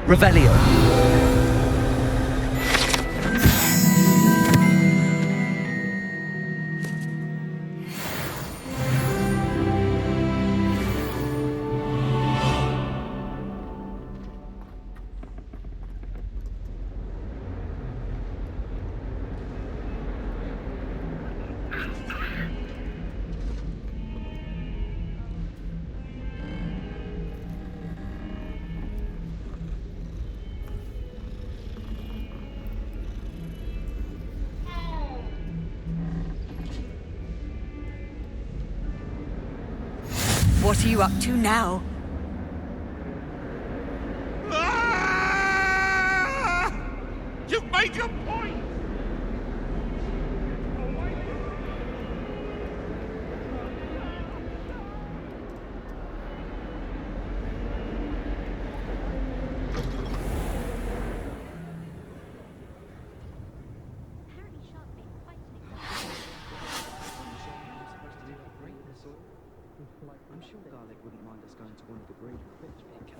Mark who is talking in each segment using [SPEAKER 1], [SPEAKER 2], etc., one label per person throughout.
[SPEAKER 1] Revelio.
[SPEAKER 2] What are you up to now?
[SPEAKER 3] Ah! You've made your point!
[SPEAKER 4] I'm sure Garlic wouldn't mind us going to one of the great crypt pictures.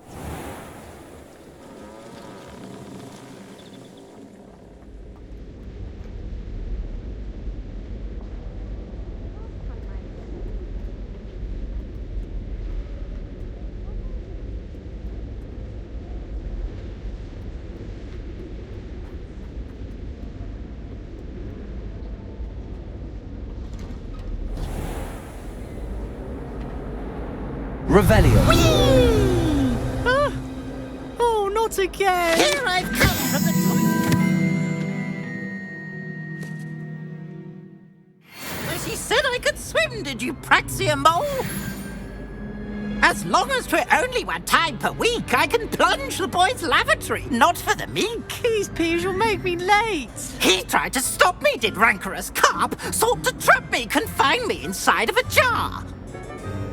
[SPEAKER 1] Revelio.
[SPEAKER 2] Oh, not again!
[SPEAKER 5] Here I've come from the top. Well, she said I could swim, did you, Praxia Mole? As long as 'twere only one time per week, I can plunge the boy's lavatory, not for the meek.
[SPEAKER 2] Please, Peeves, you'll make me late.
[SPEAKER 5] He tried to stop me, did rancorous carp, sought to trap me, confine me inside of a jar.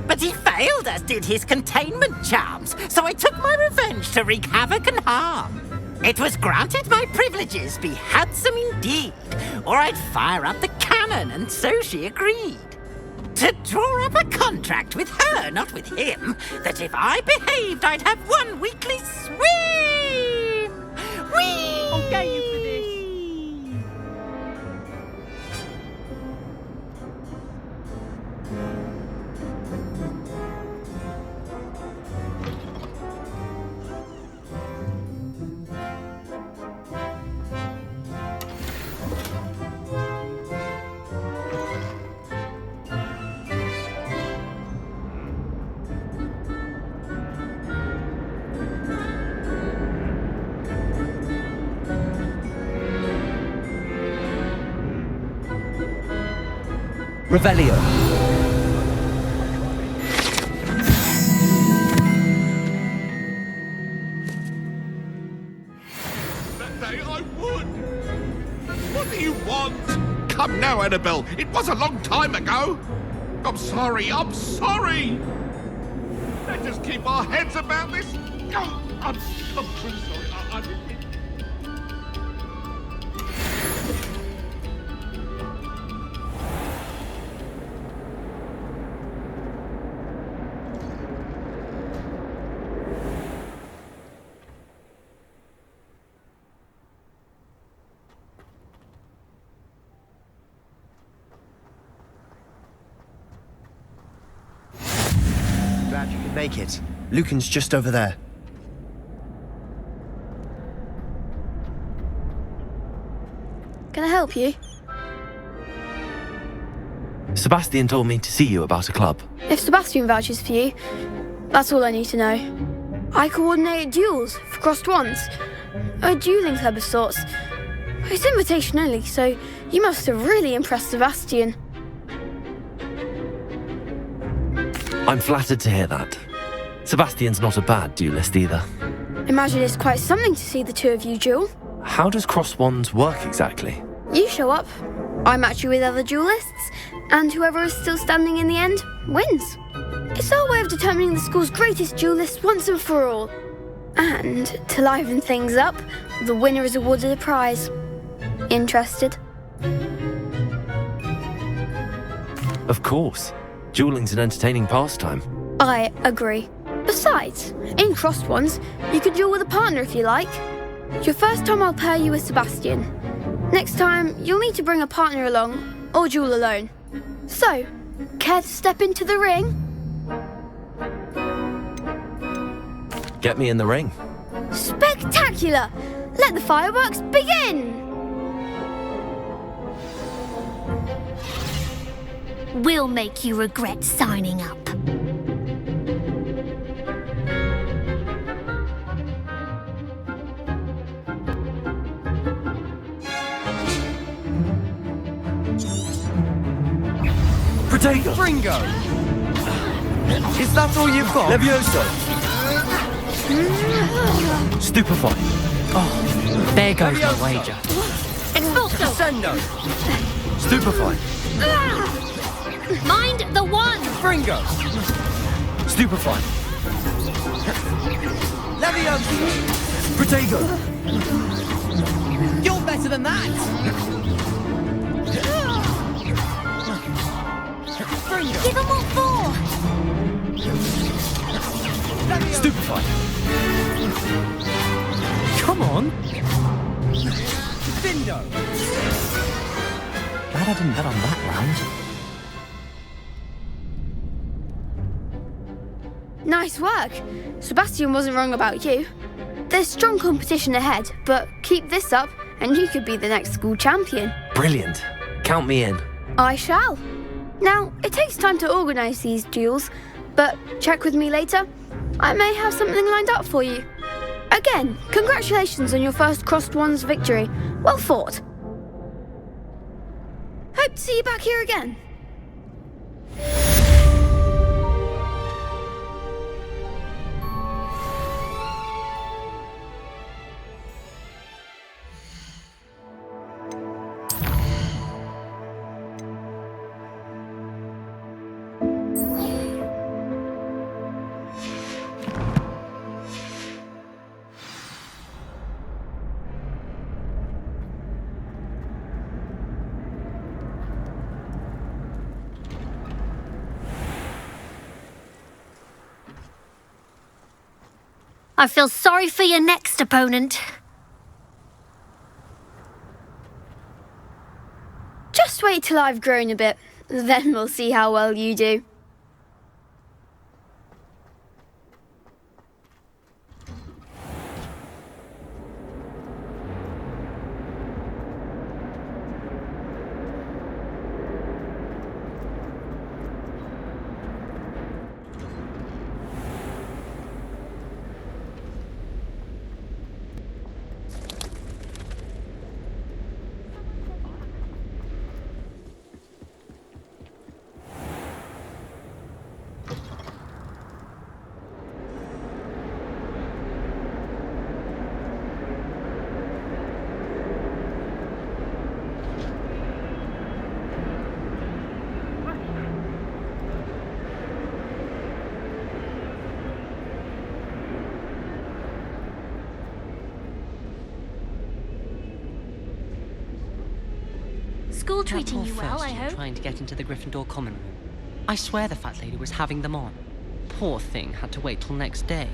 [SPEAKER 5] But he failed, as did his containment charms, so I took my revenge to wreak havoc and harm. It was granted my privileges be handsome indeed, or I'd fire up the cannon, and so she agreed. To draw up a contract with her, not with him, that if I behaved, I'd have one weekly swim! Whee!
[SPEAKER 2] I'll get you for this.
[SPEAKER 1] Revelio.
[SPEAKER 3] That day I would! What do you want? Come now, Annabelle. It was a long time ago. I'm sorry. Let's just keep our heads about this. Oh, I'm truly sorry. I didn't mean...
[SPEAKER 6] Glad you could make it. Lucan's just over there.
[SPEAKER 7] Can I help you?
[SPEAKER 1] Sebastian told me to see you about a club.
[SPEAKER 7] If Sebastian vouches for you, that's all I need to know. I coordinate duels for crossed wands. A dueling club of sorts. It's invitation only, so you must have really impressed Sebastian.
[SPEAKER 1] I'm flattered to hear that. Sebastian's not a bad duelist either.
[SPEAKER 7] Imagine it's quite something to see the two of you duel.
[SPEAKER 1] How does cross wands work exactly?
[SPEAKER 7] You show up, I match you with other duelists, and whoever is still standing in the end wins. It's our way of determining the school's greatest duelist once and for all. And to liven things up, the winner is awarded a prize. Interested?
[SPEAKER 1] Of course. Dueling's an entertaining pastime.
[SPEAKER 7] I agree. Besides, in crossed ones, you could duel with a partner if you like. Your first time I'll pair you with Sebastian. Next time, you'll need to bring a partner along, or duel alone. So, care to step into the ring?
[SPEAKER 1] Get me in the ring.
[SPEAKER 7] Spectacular! Let the fireworks begin!
[SPEAKER 8] We'll make you regret signing up.
[SPEAKER 1] Protego!
[SPEAKER 6] Fringo! Is that all you've got?
[SPEAKER 1] Levioso! Stupefy!
[SPEAKER 9] There goes my wager.
[SPEAKER 6] Descendo!
[SPEAKER 1] Stupefy!
[SPEAKER 8] Mind the one!
[SPEAKER 6] Fringo!
[SPEAKER 1] Stupefy!
[SPEAKER 6] Levioso!
[SPEAKER 1] Protego!
[SPEAKER 6] You're better than that!
[SPEAKER 8] Give them all four!
[SPEAKER 1] Stupefy!
[SPEAKER 9] Come on.
[SPEAKER 6] Vindo!
[SPEAKER 9] Glad I didn't bet on that round.
[SPEAKER 7] Nice work. Sebastian wasn't wrong about you. There's strong competition ahead, but keep this up and you could be the next school champion.
[SPEAKER 1] Brilliant. Count me in.
[SPEAKER 7] I shall. Now, it takes time to organise these duels, but check with me later. I may have something lined up for you. Again, congratulations on your first Crossed Ones victory. Well fought. Hope to see you back here again.
[SPEAKER 8] I feel sorry for your next opponent.
[SPEAKER 7] Just wait till I've grown a bit, then we'll see how well you do.
[SPEAKER 8] School treating you well, I
[SPEAKER 9] First,
[SPEAKER 8] hope.
[SPEAKER 9] trying to get into the Gryffindor common room. I swear the fat lady was having them on. Poor thing had to wait till next day.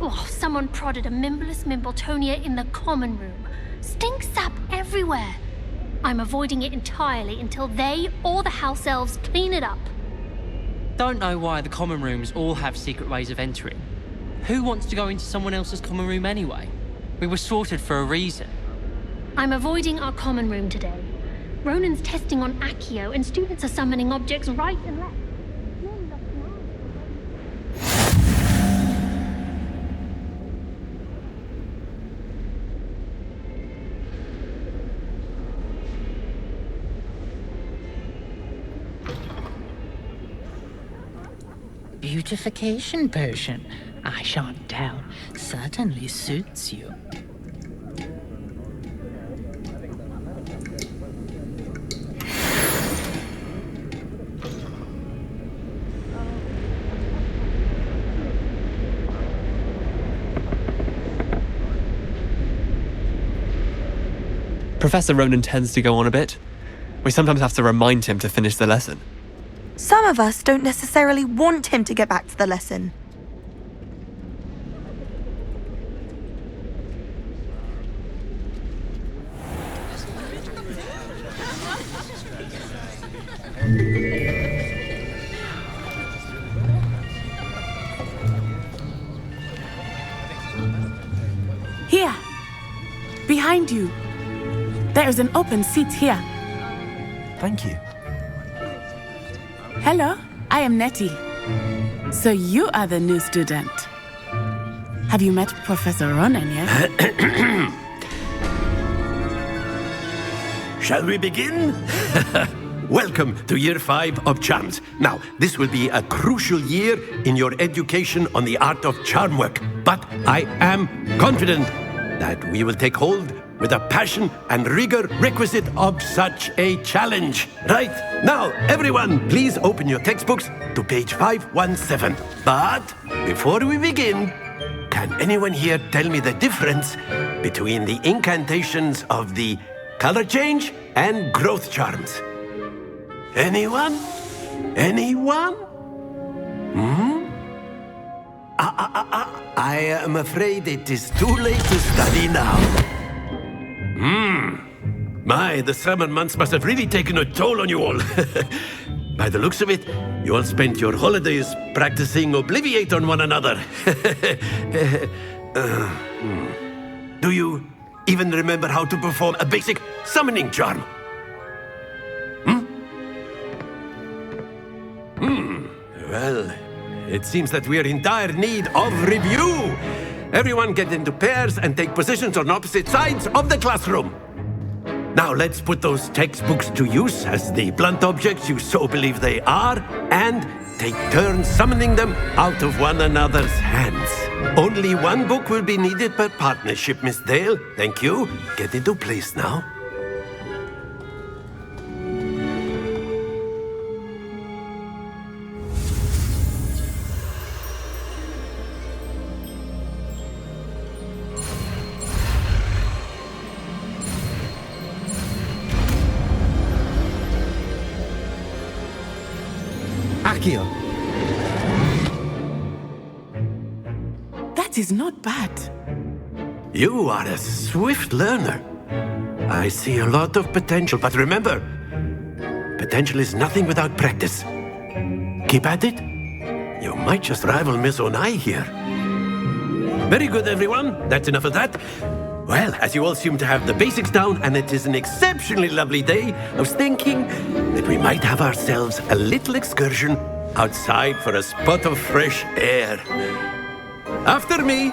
[SPEAKER 8] Oh, someone prodded a Mimbless Mimbletonia in the common room. Stink sap everywhere. I'm avoiding it entirely until they or the house elves clean it up.
[SPEAKER 9] Don't know why the common rooms all have secret ways of entering. Who wants to go into someone else's common room anyway? We were sorted for a reason.
[SPEAKER 8] I'm avoiding our common room today. Ronen's testing on Accio, and students are summoning objects right and left.
[SPEAKER 10] Beautification potion. I shan't doubt. Certainly suits you.
[SPEAKER 11] Professor Ronen tends to go on a bit. We sometimes have to remind him to finish the lesson.
[SPEAKER 2] Some of us don't necessarily want him to get back to the lesson.
[SPEAKER 12] Here. Behind you. There is an open seat here.
[SPEAKER 6] Thank you.
[SPEAKER 12] Hello, I am Nettie. So you are the new student. Have you met Professor Ronen yet?
[SPEAKER 13] Shall we begin? Welcome to Year 5 of Charms. Now, this will be a crucial year in your education on the art of charm work. But I am confident that we will take hold with the passion and rigor requisite of such a challenge. Right, now, everyone, please open your textbooks to page 517. But before we begin, can anyone here tell me the difference between the incantations of the color change and growth charms? Anyone? Anyone? I am afraid it is too late to study now. My, the summer months must have really taken a toll on you all. By the looks of it, you all spent your holidays practicing Obliviate on one another. Do you even remember how to perform a basic summoning charm? Well, it seems that we are in dire need of review. Everyone get into pairs and take positions on opposite sides of the classroom. Now let's put those textbooks to use as the blunt objects you so believe they are, and take turns summoning them out of one another's hands. Only one book will be needed per partnership, Miss Dale. Thank you. Get into place now.
[SPEAKER 6] Accio.
[SPEAKER 12] That is not bad.
[SPEAKER 13] You are a swift learner. I see a lot of potential, but remember, potential is nothing without practice. Keep at it. You might just rival Miss Onai here. Very good, everyone. That's enough of that. Well, as you all seem to have the basics down, and it is an exceptionally lovely day, I was thinking that we might have ourselves a little excursion outside for a spot of fresh air. After me.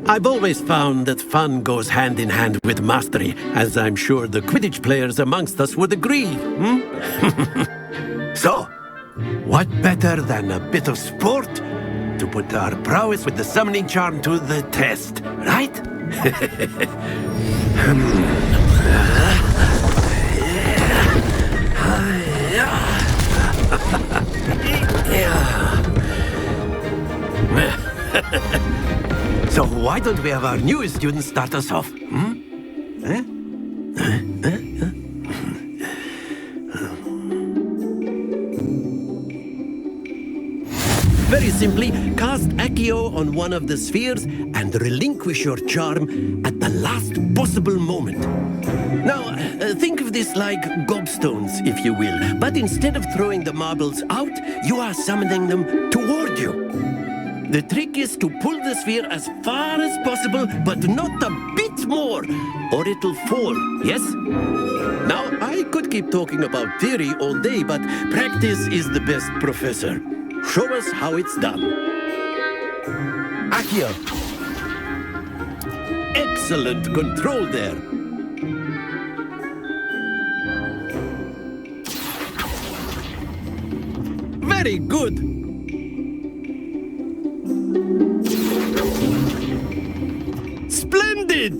[SPEAKER 13] I've always found that fun goes hand in hand with mastery, as I'm sure the Quidditch players amongst us would agree. So, what better than a bit of sport to put our prowess with the summoning charm to the test, right? So why don't we have our newest student start us off? Very simply, cast Accio on one of the spheres and relinquish your charm at the last possible moment. Now, think of this like gobstones, if you will, but instead of throwing the marbles out, you are summoning them toward you. The trick is to pull the sphere as far as possible, but not a bit more, or it'll fall, yes? Now, I could keep talking about theory all day, but practice is the best professor. Show us how it's done.
[SPEAKER 6] Accio.
[SPEAKER 13] Excellent control there. Very good. Splendid!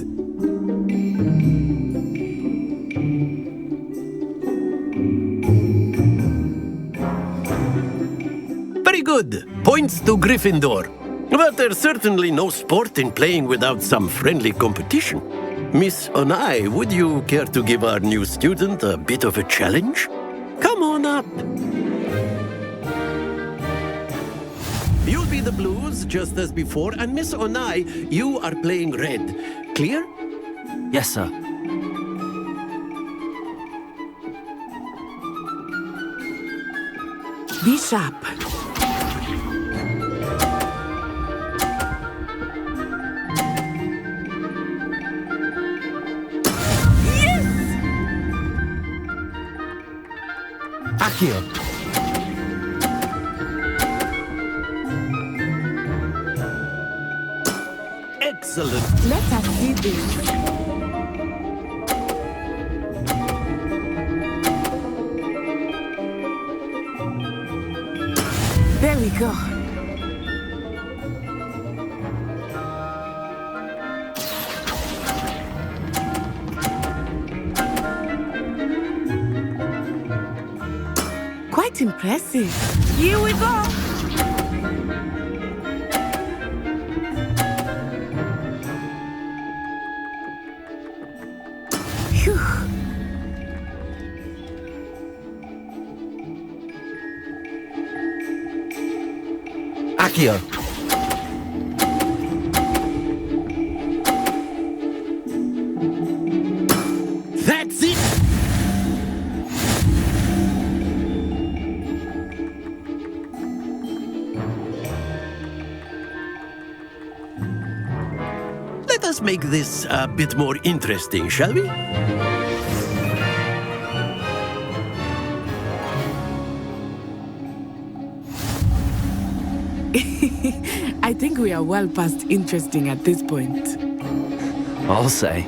[SPEAKER 13] Very good. Points to Gryffindor. But there's certainly no sport in playing without some friendly competition. Miss Onai, would you care to give our new student a bit of a challenge? Come on up. You'll be the blues, just as before, and Miss Onai, you are playing red. Clear?
[SPEAKER 1] Yes, sir.
[SPEAKER 12] Be sharp.
[SPEAKER 1] Accio.
[SPEAKER 13] Excellent.
[SPEAKER 12] Let us see this. There we go. Quite impressive. Here we go. Phew.
[SPEAKER 1] Accio.
[SPEAKER 13] That's it! Let us make this a bit more interesting, shall we?
[SPEAKER 12] I think we are well past interesting at this point.
[SPEAKER 1] I'll say.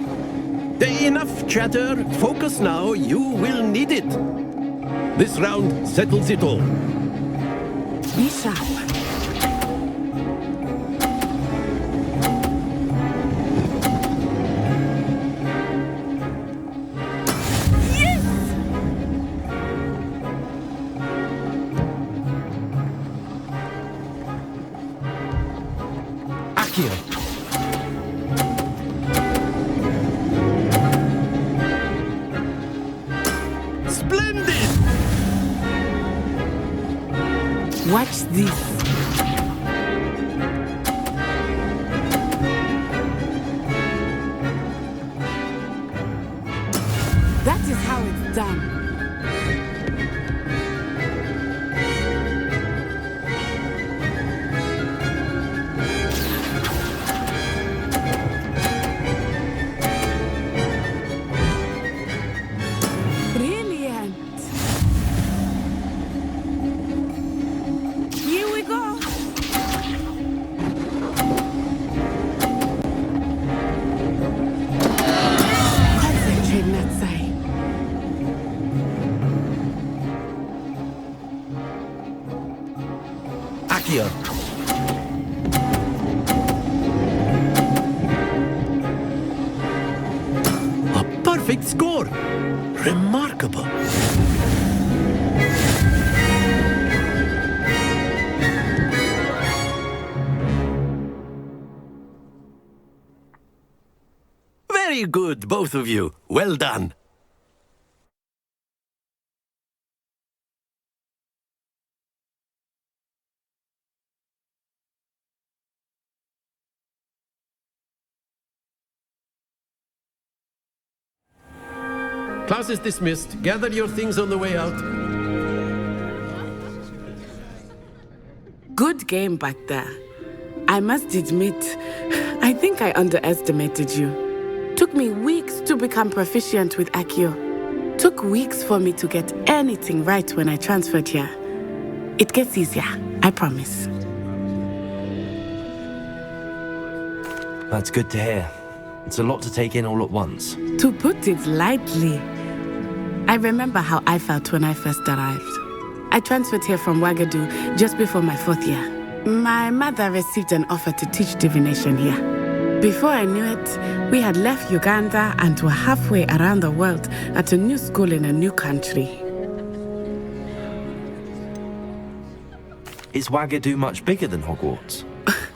[SPEAKER 13] Enough chatter. Focus now. You will need it. This round settles it all.
[SPEAKER 12] Be sharp.
[SPEAKER 1] Accio.
[SPEAKER 13] Splendid!
[SPEAKER 12] Watch this. That is how it's done. Brilliant. Here we go. Concentrate, Natsai.
[SPEAKER 1] Accio.
[SPEAKER 13] A perfect score. Remarkable. Very good, both of you. Well done. Class is dismissed. Gather your things on the way out.
[SPEAKER 12] Good game back there. I must admit, I think I underestimated you. Took me weeks to become proficient with Accio. Took weeks for me to get anything right when I transferred here. It gets easier, I promise.
[SPEAKER 1] That's good to hear. It's a lot to take in all at once.
[SPEAKER 12] To put it lightly, I remember how I felt when I first arrived. I transferred here from Ouagadougou just before my 4th year. My mother received an offer to teach divination here. Before I knew it, we had left Uganda and were halfway around the world at a new school in a new country.
[SPEAKER 1] Is Ouagadougou much bigger than Hogwarts?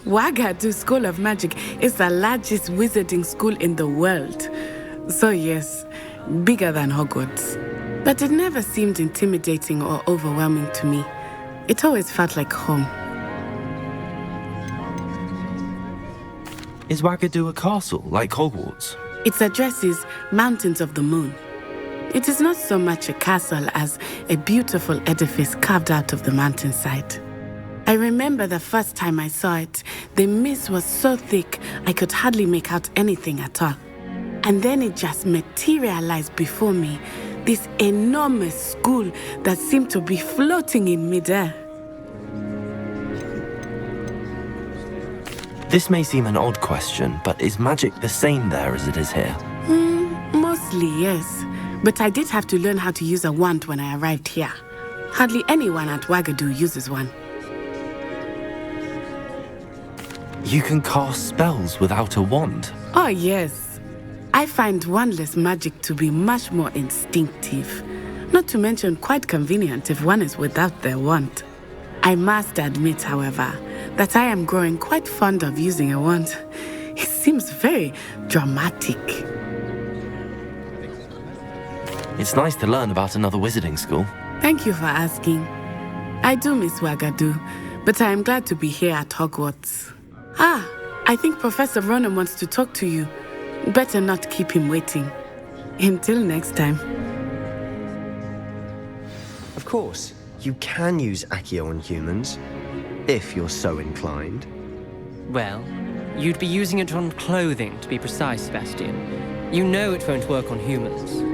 [SPEAKER 12] Ouagadougou School of Magic is the largest wizarding school in the world. So yes, bigger than Hogwarts. But it never seemed intimidating or overwhelming to me. It always felt like home.
[SPEAKER 1] Is Wagadu a castle, like Hogwarts?
[SPEAKER 12] Its address is Mountains of the Moon. It is not so much a castle as a beautiful edifice carved out of the mountainside. I remember the first time I saw it, the mist was so thick I could hardly make out anything at all. And then it just materialized before me, this enormous school that seemed to be floating in midair.
[SPEAKER 1] This may seem an odd question, but is magic the same there as it is here?
[SPEAKER 12] Mostly, yes. But I did have to learn how to use a wand when I arrived here. Hardly anyone at Wagadu uses one.
[SPEAKER 1] You can cast spells without a wand?
[SPEAKER 12] Oh, yes. I find wandless magic to be much more instinctive. Not to mention quite convenient if one is without their wand. I must admit, however, that I am growing quite fond of using a wand. It seems very dramatic.
[SPEAKER 1] It's nice to learn about another wizarding school.
[SPEAKER 12] Thank you for asking. I do miss Wagadu, but I am glad to be here at Hogwarts. I think Professor Ronen wants to talk to you. Better not keep him waiting. Until next time.
[SPEAKER 6] Of course, you can use Accio on humans, if you're so inclined.
[SPEAKER 9] Well, you'd be using it on clothing, to be precise, Sebastian. You know it won't work on humans.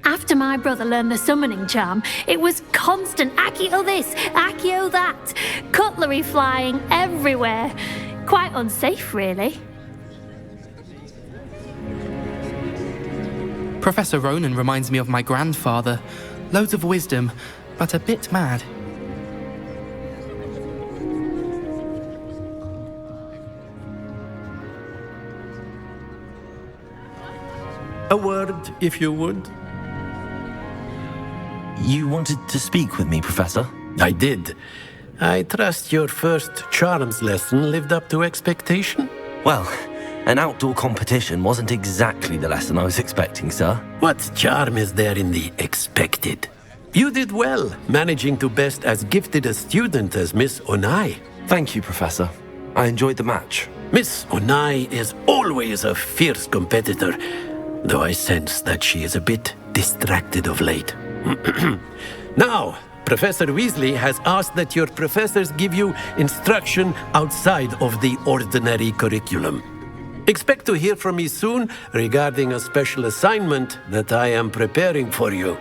[SPEAKER 8] After my brother learned the summoning charm, it was constant Accio this, Accio that, cutlery flying everywhere. Quite unsafe, really.
[SPEAKER 14] Professor Ronen reminds me of my grandfather. Loads of wisdom, but a bit mad.
[SPEAKER 13] A word, if you would.
[SPEAKER 1] You wanted to speak with me, Professor?
[SPEAKER 13] I did. I trust your first charms lesson lived up to expectation?
[SPEAKER 1] Well, an outdoor competition wasn't exactly the lesson I was expecting, sir.
[SPEAKER 13] What charm is there in the expected? You did well, managing to best as gifted a student as Miss Onai.
[SPEAKER 1] Thank you, Professor. I enjoyed the match.
[SPEAKER 13] Miss Onai is always a fierce competitor, though I sense that she is a bit distracted of late. Now, Professor Weasley has asked that your professors give you instruction outside of the ordinary curriculum. Expect to hear from me soon regarding a special assignment that I am preparing for you.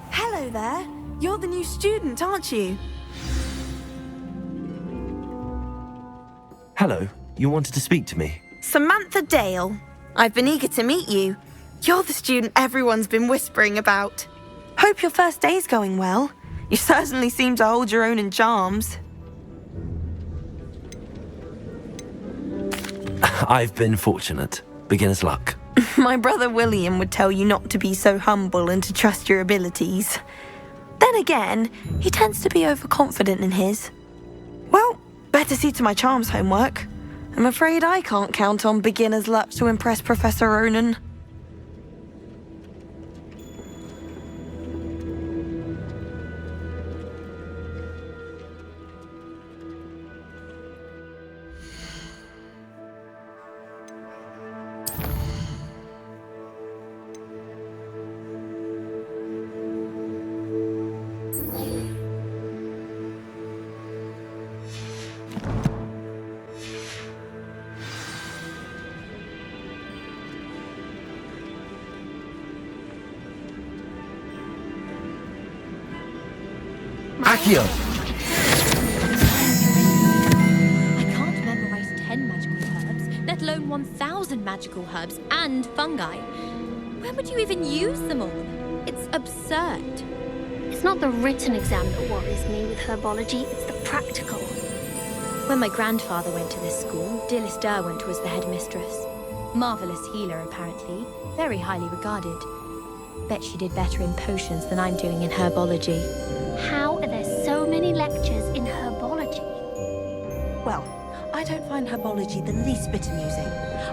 [SPEAKER 2] Hello there. You're the new student, aren't you?
[SPEAKER 1] Hello. You wanted to speak to me?
[SPEAKER 2] Samantha Dale. I've been eager to meet you. You're the student everyone's been whispering about. Hope your first day's going well. You certainly seem to hold your own in charms.
[SPEAKER 1] I've been fortunate. Beginner's luck.
[SPEAKER 2] My brother William would tell you not to be so humble and to trust your abilities. Then again, he tends to be overconfident in his. Well, better see to my charms homework. I'm afraid I can't count on beginner's luck to impress Professor Ronen.
[SPEAKER 1] Accio!
[SPEAKER 8] I can't memorize 10 magical herbs, let
[SPEAKER 15] alone 1,000 magical herbs and fungi. Where would you even use them all? It's absurd.
[SPEAKER 8] It's not the written exam that worries me with herbology, it's the practical.
[SPEAKER 15] When my grandfather went to this school, Dilys Derwent was the headmistress. Marvellous healer, apparently. Very highly regarded. Bet she did better in potions than I'm doing in herbology.
[SPEAKER 8] How are there so many lectures in herbology?
[SPEAKER 16] Well, I don't find herbology the least bit amusing.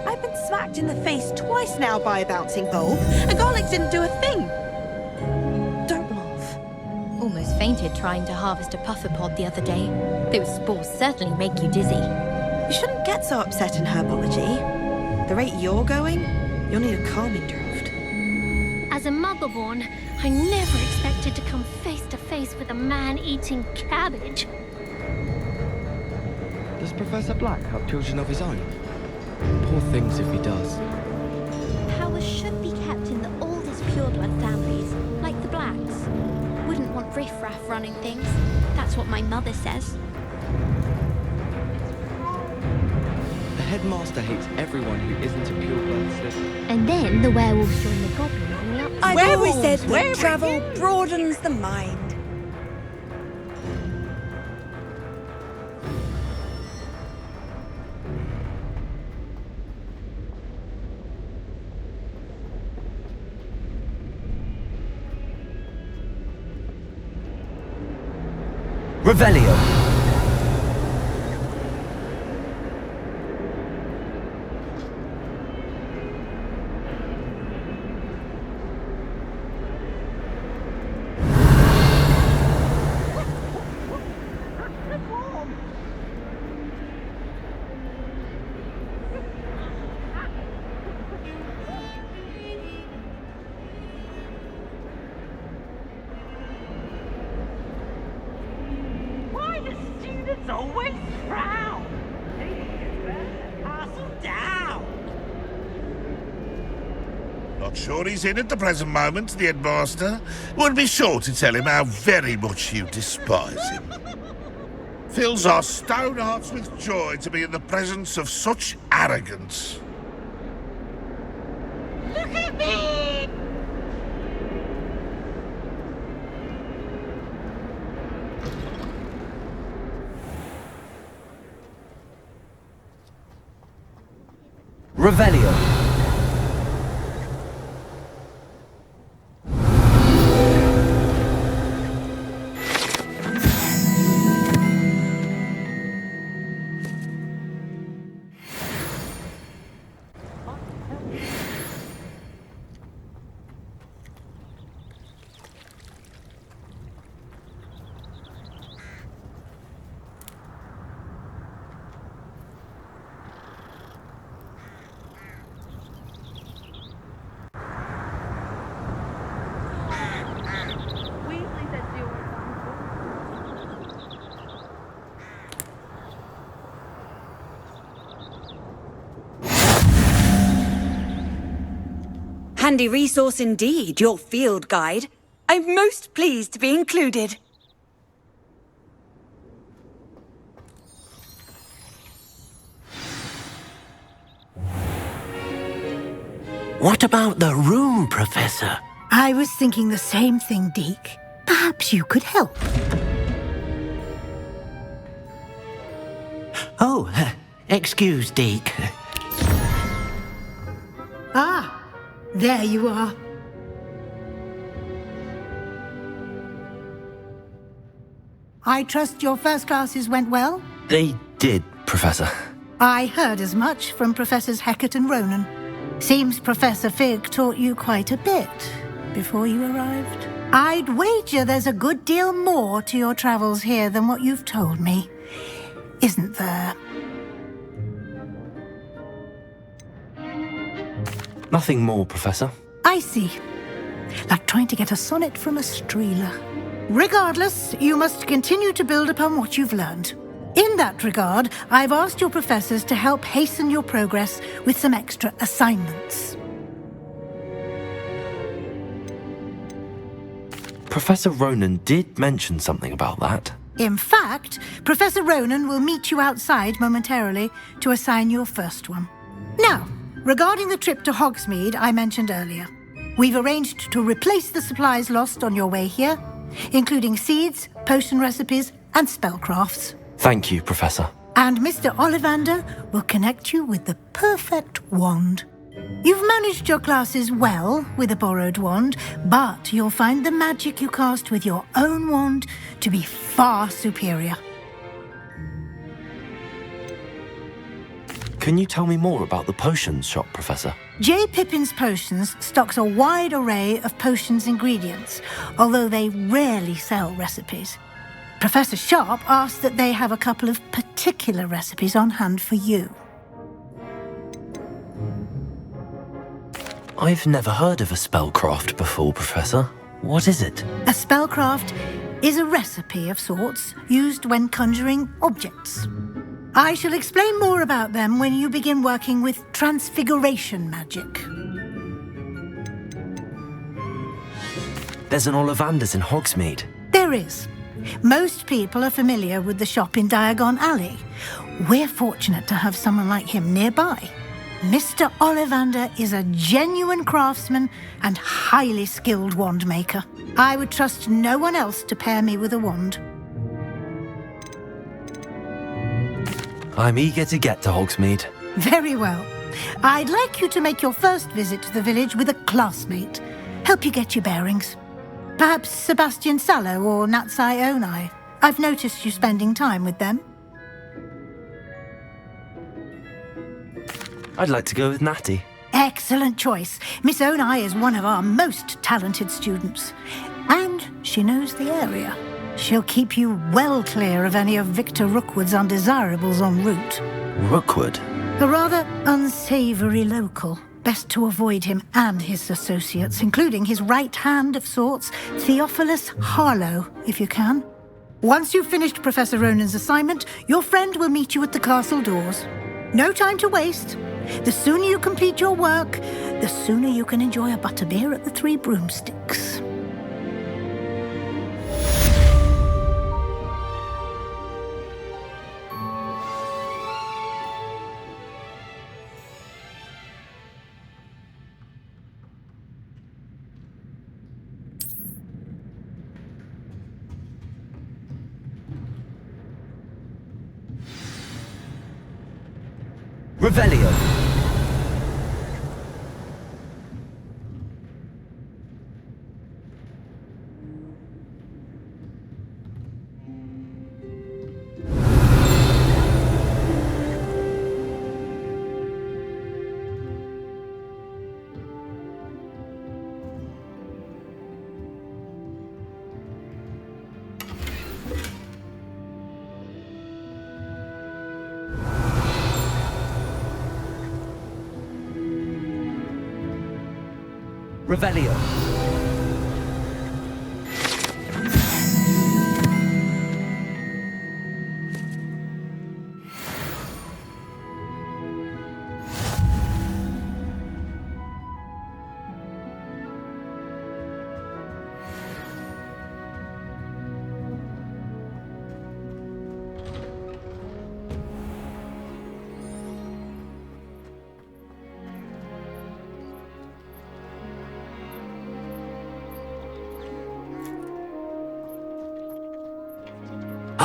[SPEAKER 16] I've been smacked in the face twice now by a bouncing bulb, and garlic didn't do a thing. Don't laugh.
[SPEAKER 15] Almost fainted trying to harvest a puffer pod the other day. Those spores certainly make you dizzy.
[SPEAKER 16] You shouldn't get so upset in herbology. The rate you're going, you'll need a calming draft.
[SPEAKER 8] As a muggle-born, I never expected to come face to face with a man eating cabbage.
[SPEAKER 4] Does Professor Black have children of his own? Poor things if he does.
[SPEAKER 15] Power should be kept in the oldest pureblood families, like the Blacks.
[SPEAKER 7] Wouldn't want riffraff running things. That's what my mother says.
[SPEAKER 4] The headmaster hates everyone who isn't a pureblood citizen.
[SPEAKER 8] And then the werewolves join the goblins in the upside.
[SPEAKER 16] I've always said that travel broadens the mind.
[SPEAKER 1] Revelio.
[SPEAKER 5] Students always frown. Castle down.
[SPEAKER 3] Not sure he's in at the present moment, the headmaster. Would be sure to tell him how very much you despise him. Fills our stone hearts with joy to be in the presence of such arrogance.
[SPEAKER 5] Look at me!
[SPEAKER 1] Revelio.
[SPEAKER 16] Handy resource indeed, your field guide. I'm most pleased to be included.
[SPEAKER 13] What about the room, Professor?
[SPEAKER 17] I was thinking the same thing, Deke. Perhaps you could help.
[SPEAKER 13] Oh, excuse, Deke.
[SPEAKER 17] Ah, there you are. I trust your first classes went well?
[SPEAKER 1] They did, Professor.
[SPEAKER 17] I heard as much from Professors Hecat and Ronen. Seems Professor Fig taught you quite a bit before you arrived. I'd wager there's a good deal more to your travels here than what you've told me. Isn't there?
[SPEAKER 1] Nothing more, Professor.
[SPEAKER 17] I see. Like trying to get a sonnet from a streeler. Regardless, you must continue to build upon what you've learned. In that regard, I've asked your professors to help hasten your progress with some extra assignments.
[SPEAKER 1] Professor Ronen did mention something about that.
[SPEAKER 17] In fact, Professor Ronen will meet you outside momentarily to assign your first one. Now, regarding the trip to Hogsmeade I mentioned earlier, we've arranged to replace the supplies lost on your way here, including seeds, potion recipes, and spellcrafts.
[SPEAKER 1] Thank you, Professor.
[SPEAKER 17] And Mr. Ollivander will connect you with the perfect wand. You've managed your classes well with a borrowed wand, but you'll find the magic you cast with your own wand to be far superior.
[SPEAKER 1] Can you tell me more about the potions shop, Professor?
[SPEAKER 17] J. Pippin's Potions stocks a wide array of potions ingredients, although they rarely sell recipes. Professor Sharp asked that they have a couple of particular recipes on hand for you.
[SPEAKER 1] I've never heard of a spellcraft before, Professor. What is it?
[SPEAKER 17] A spellcraft is a recipe of sorts used when conjuring objects. I shall explain more about them when you begin working with transfiguration magic.
[SPEAKER 1] There's an Ollivander's in Hogsmeade.
[SPEAKER 17] There is. Most people are familiar with the shop in Diagon Alley. We're fortunate to have someone like him nearby. Mr. Ollivander is a genuine craftsman and highly skilled wand maker. I would trust no one else to pair me with a wand.
[SPEAKER 1] I'm eager to get to Hogsmeade.
[SPEAKER 17] Very well. I'd like you to make your first visit to the village with a classmate. Help you get your bearings. Perhaps Sebastian Sallow or Natsai Onai. I've noticed you spending time with them.
[SPEAKER 1] I'd like to go with Natty.
[SPEAKER 17] Excellent choice. Miss Onai is one of our most talented students. And she knows the area. She'll keep you well clear of any of Victor Rookwood's undesirables en route.
[SPEAKER 1] Rookwood?
[SPEAKER 17] A rather unsavoury local. Best to avoid him and his associates, including his right hand of sorts, Theophilus Harlow, if you can. Once you've finished Professor Ronen's assignment, your friend will meet you at the castle doors. No time to waste. The sooner you complete your work, the sooner you can enjoy a butterbeer at the Three Broomsticks.
[SPEAKER 1] Revelio. Revelio.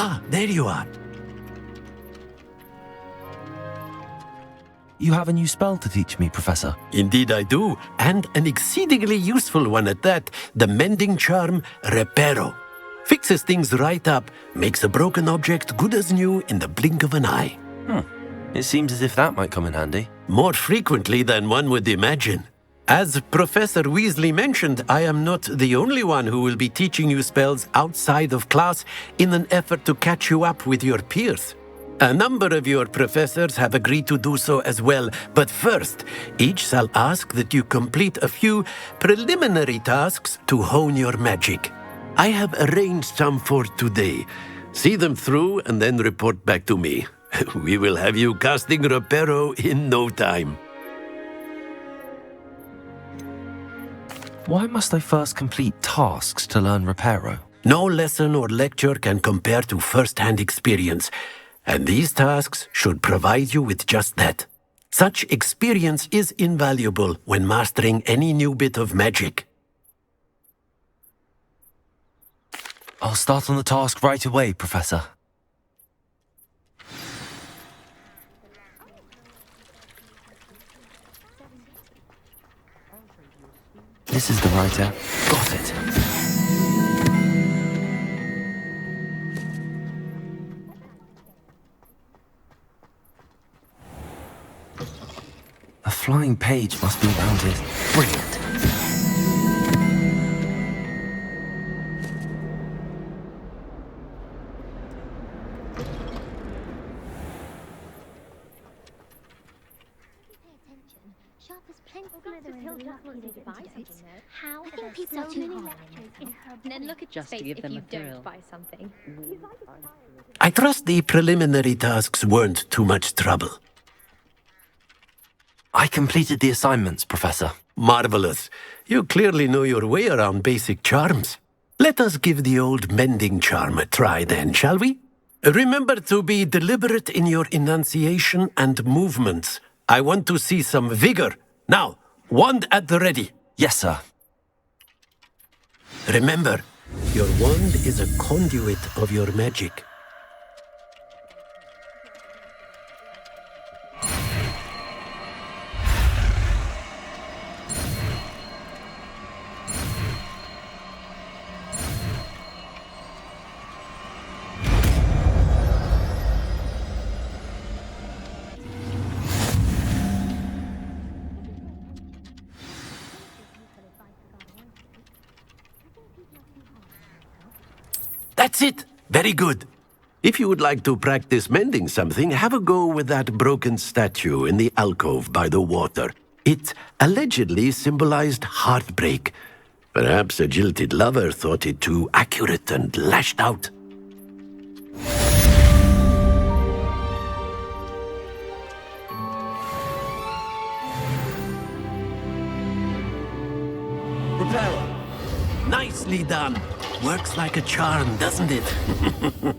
[SPEAKER 13] Ah, there you are.
[SPEAKER 1] You have a new spell to teach me, Professor.
[SPEAKER 13] Indeed I do, and an exceedingly useful one at that. The mending charm, Reparo. Fixes things right up, makes a broken object good as new in the blink of an eye.
[SPEAKER 1] It seems as if that might come in handy.
[SPEAKER 13] More frequently than one would imagine. As Professor Weasley mentioned, I am not the only one who will be teaching you spells outside of class in an effort to catch you up with your peers. A number of your professors have agreed to do so as well, but first, each shall ask that you complete a few preliminary tasks to hone your magic. I have arranged some for today. See them through and then report back to me. We will have you casting Reparo in no time.
[SPEAKER 1] Why must I first complete tasks to learn Reparo?
[SPEAKER 13] No lesson or lecture can compare to first-hand experience, and these tasks should provide you with just that. Such experience is invaluable when mastering any new bit of magic.
[SPEAKER 1] I'll start on the task right away, Professor. This is the writer. Got it. A flying page must be around it. Brilliant.
[SPEAKER 8] How I think people are too hard. And then look at your face if you don't buy something.
[SPEAKER 13] I trust the preliminary tasks weren't too much trouble.
[SPEAKER 1] I completed the assignments, Professor.
[SPEAKER 13] Marvelous. You clearly know your way around basic charms. Let us give the old mending charm a try then, shall we? Remember to be deliberate in your enunciation and movements. I want to see some vigor. Now, wand at the ready.
[SPEAKER 1] Yes, sir.
[SPEAKER 13] Remember, your wand is a conduit of your magic. That's it! Very good. If you would like to practice mending something, have a go with that broken statue in the alcove by the water. It allegedly symbolized heartbreak. Perhaps a jilted lover thought it too accurate and lashed out. Repel! Nicely done! Works like a charm, doesn't it?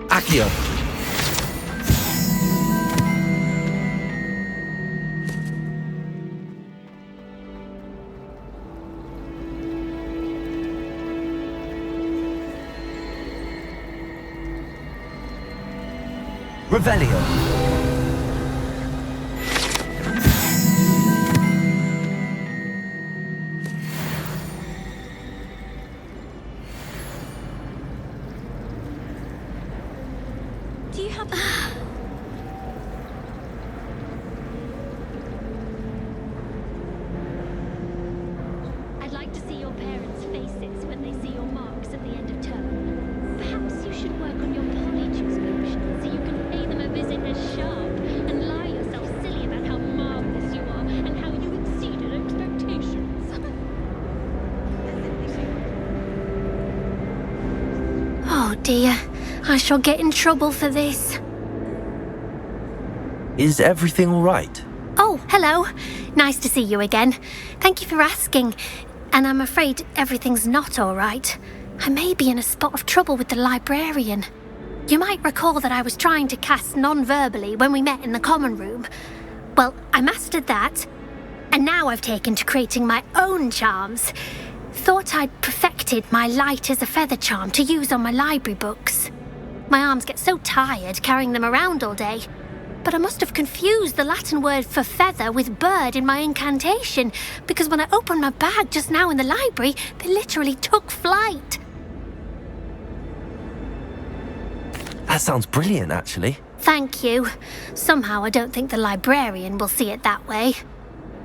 [SPEAKER 1] Accio. Revelio.
[SPEAKER 8] Do you have... I'd like to see your parents' faces when they see your marks at the end of term. Perhaps you should work on your polyjuice potion so you can pay them a visit as sharp and lie yourself silly about how marvelous you are and how you exceeded expectations. Oh dear, I shall get in trouble for this.
[SPEAKER 1] Is everything all right?
[SPEAKER 8] Oh, hello. Nice to see you again. Thank you for asking.
[SPEAKER 18] and I'm afraid everything's not all right. I may be in a spot of trouble with the librarian. You might recall that I was trying to cast non-verbally when we met in the common room. Well, I mastered that, and now I've taken to creating my own charms. Thought I'd perfected my light as a feather charm to use on my library books. My arms get so tired carrying them around all day. But I must have confused the Latin word for feather with bird in my incantation, because when I opened my bag just now in the library, they literally took flight.
[SPEAKER 1] That sounds brilliant, actually.
[SPEAKER 18] Thank you. Somehow I don't think the librarian will see it that way.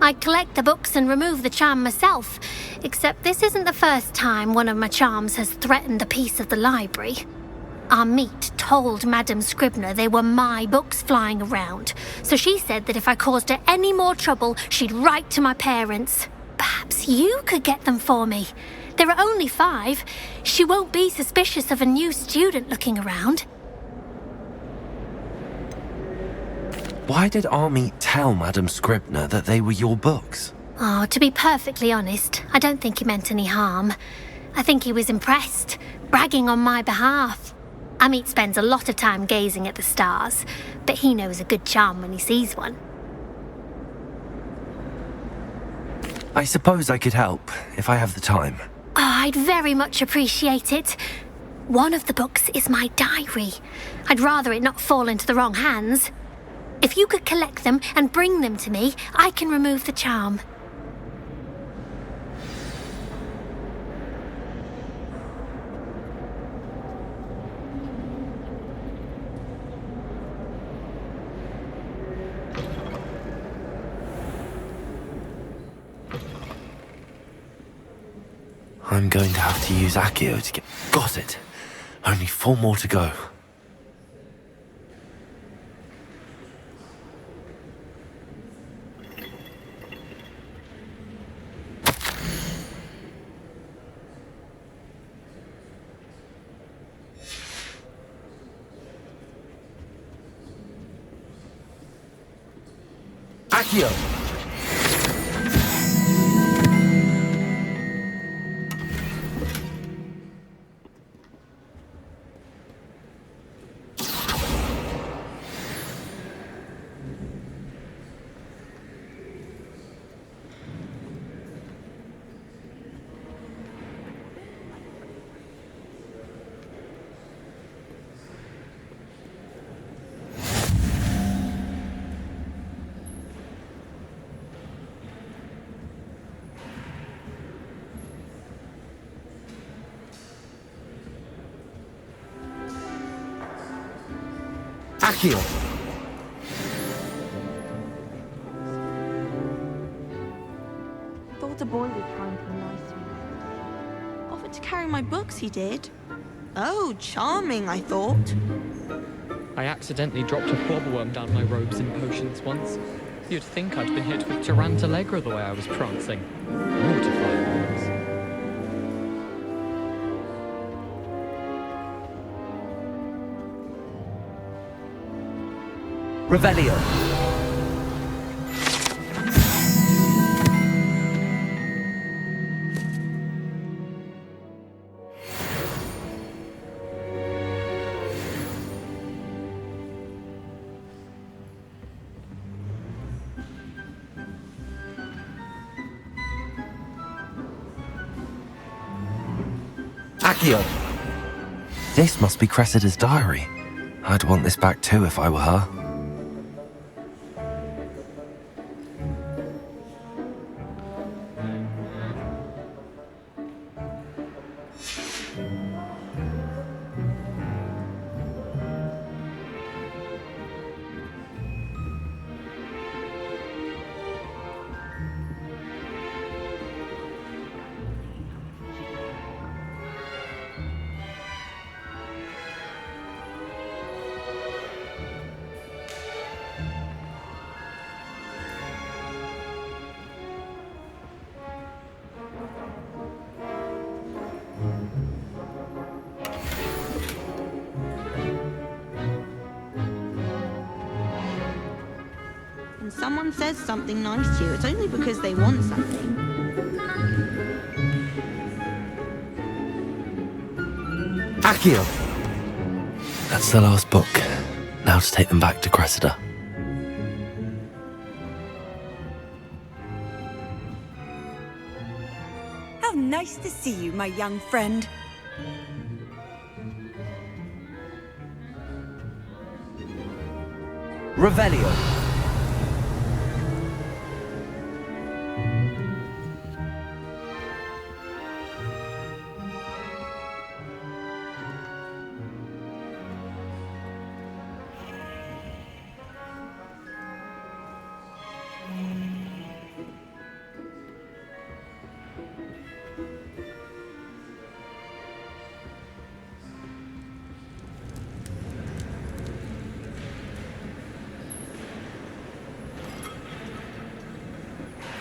[SPEAKER 18] I'd collect the books and remove the charm myself, except this isn't the first time one of my charms has threatened a piece of the library. Our meet told Madame Scribner they were my books flying around, so she said that if I caused her any more trouble, she'd write to my parents. Perhaps you could get them for me. There are only 5. She won't be suspicious of a new student looking around.
[SPEAKER 1] Why did Army tell Madame Scribner that they were your books?
[SPEAKER 18] Oh, to be perfectly honest, I don't think he meant any harm. I think he was impressed, bragging on my behalf. Amit spends a lot of time gazing at the stars, but he knows a good charm when he sees one.
[SPEAKER 1] I suppose I could help, if I have the time.
[SPEAKER 18] Oh, I'd very much appreciate it. One of the books is my diary. I'd rather it not fall into the wrong hands. If you could collect them and bring them to me, I can remove the charm.
[SPEAKER 1] I'm going to have to use Accio to get... Got it! Only 4 more to go. Accio! Accio!
[SPEAKER 2] Thought the boy was trying to be nice to me. Offered to carry my books, he did. Oh, charming, I thought.
[SPEAKER 9] I accidentally dropped a flobberworm down my robes and potions once. You'd think I'd been hit with Tarantallegra the way I was prancing. Mortifying words.
[SPEAKER 1] Revelio. Accio. This must be Cressida's diary. I'd want this back too if I were her.
[SPEAKER 2] When someone says something nice to you, it's only because they want something.
[SPEAKER 1] Accio! That's the last book. Now to take them back to Cressida.
[SPEAKER 19] How nice to see you, my young friend.
[SPEAKER 1] Revelio.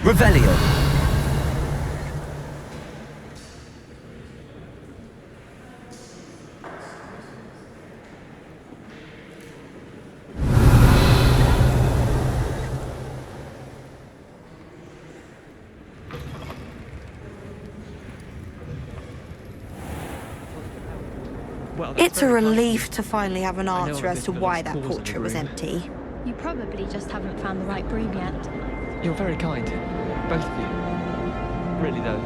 [SPEAKER 1] Revelio.
[SPEAKER 16] It's a relief to finally have an answer as to why that portrait was empty.
[SPEAKER 15] You probably just haven't found the right broom yet.
[SPEAKER 11] You're very kind. Both of you. Really though,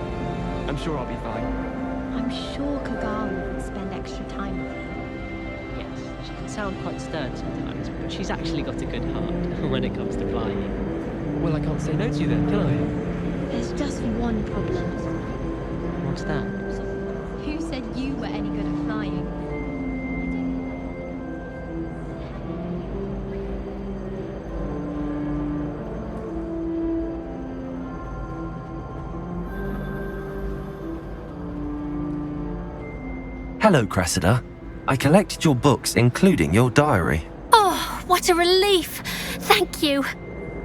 [SPEAKER 11] I'm sure I'll be fine.
[SPEAKER 15] I'm sure Kagawa would spend extra time with you.
[SPEAKER 9] Yes, she can sound quite stern sometimes, but she's actually got a good heart when it comes to flying.
[SPEAKER 11] Well, I can't say no to you then, can I?
[SPEAKER 15] There's just one problem.
[SPEAKER 9] What's that?
[SPEAKER 15] Who said you were any good at flying?
[SPEAKER 1] Hello, Cressida. I collected your books, including your diary.
[SPEAKER 18] Oh, what a relief! Thank you.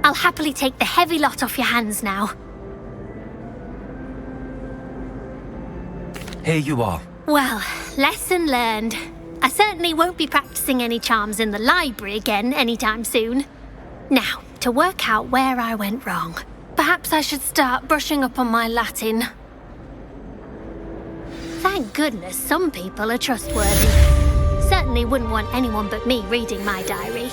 [SPEAKER 18] I'll happily take the heavy lot off your hands now.
[SPEAKER 1] Here you are.
[SPEAKER 18] Well, lesson learned. I certainly won't be practicing any charms in the library again anytime soon. Now, to work out where I went wrong. Perhaps I should start brushing up on my Latin. Thank goodness some people are trustworthy. Certainly wouldn't want anyone but me reading my diary.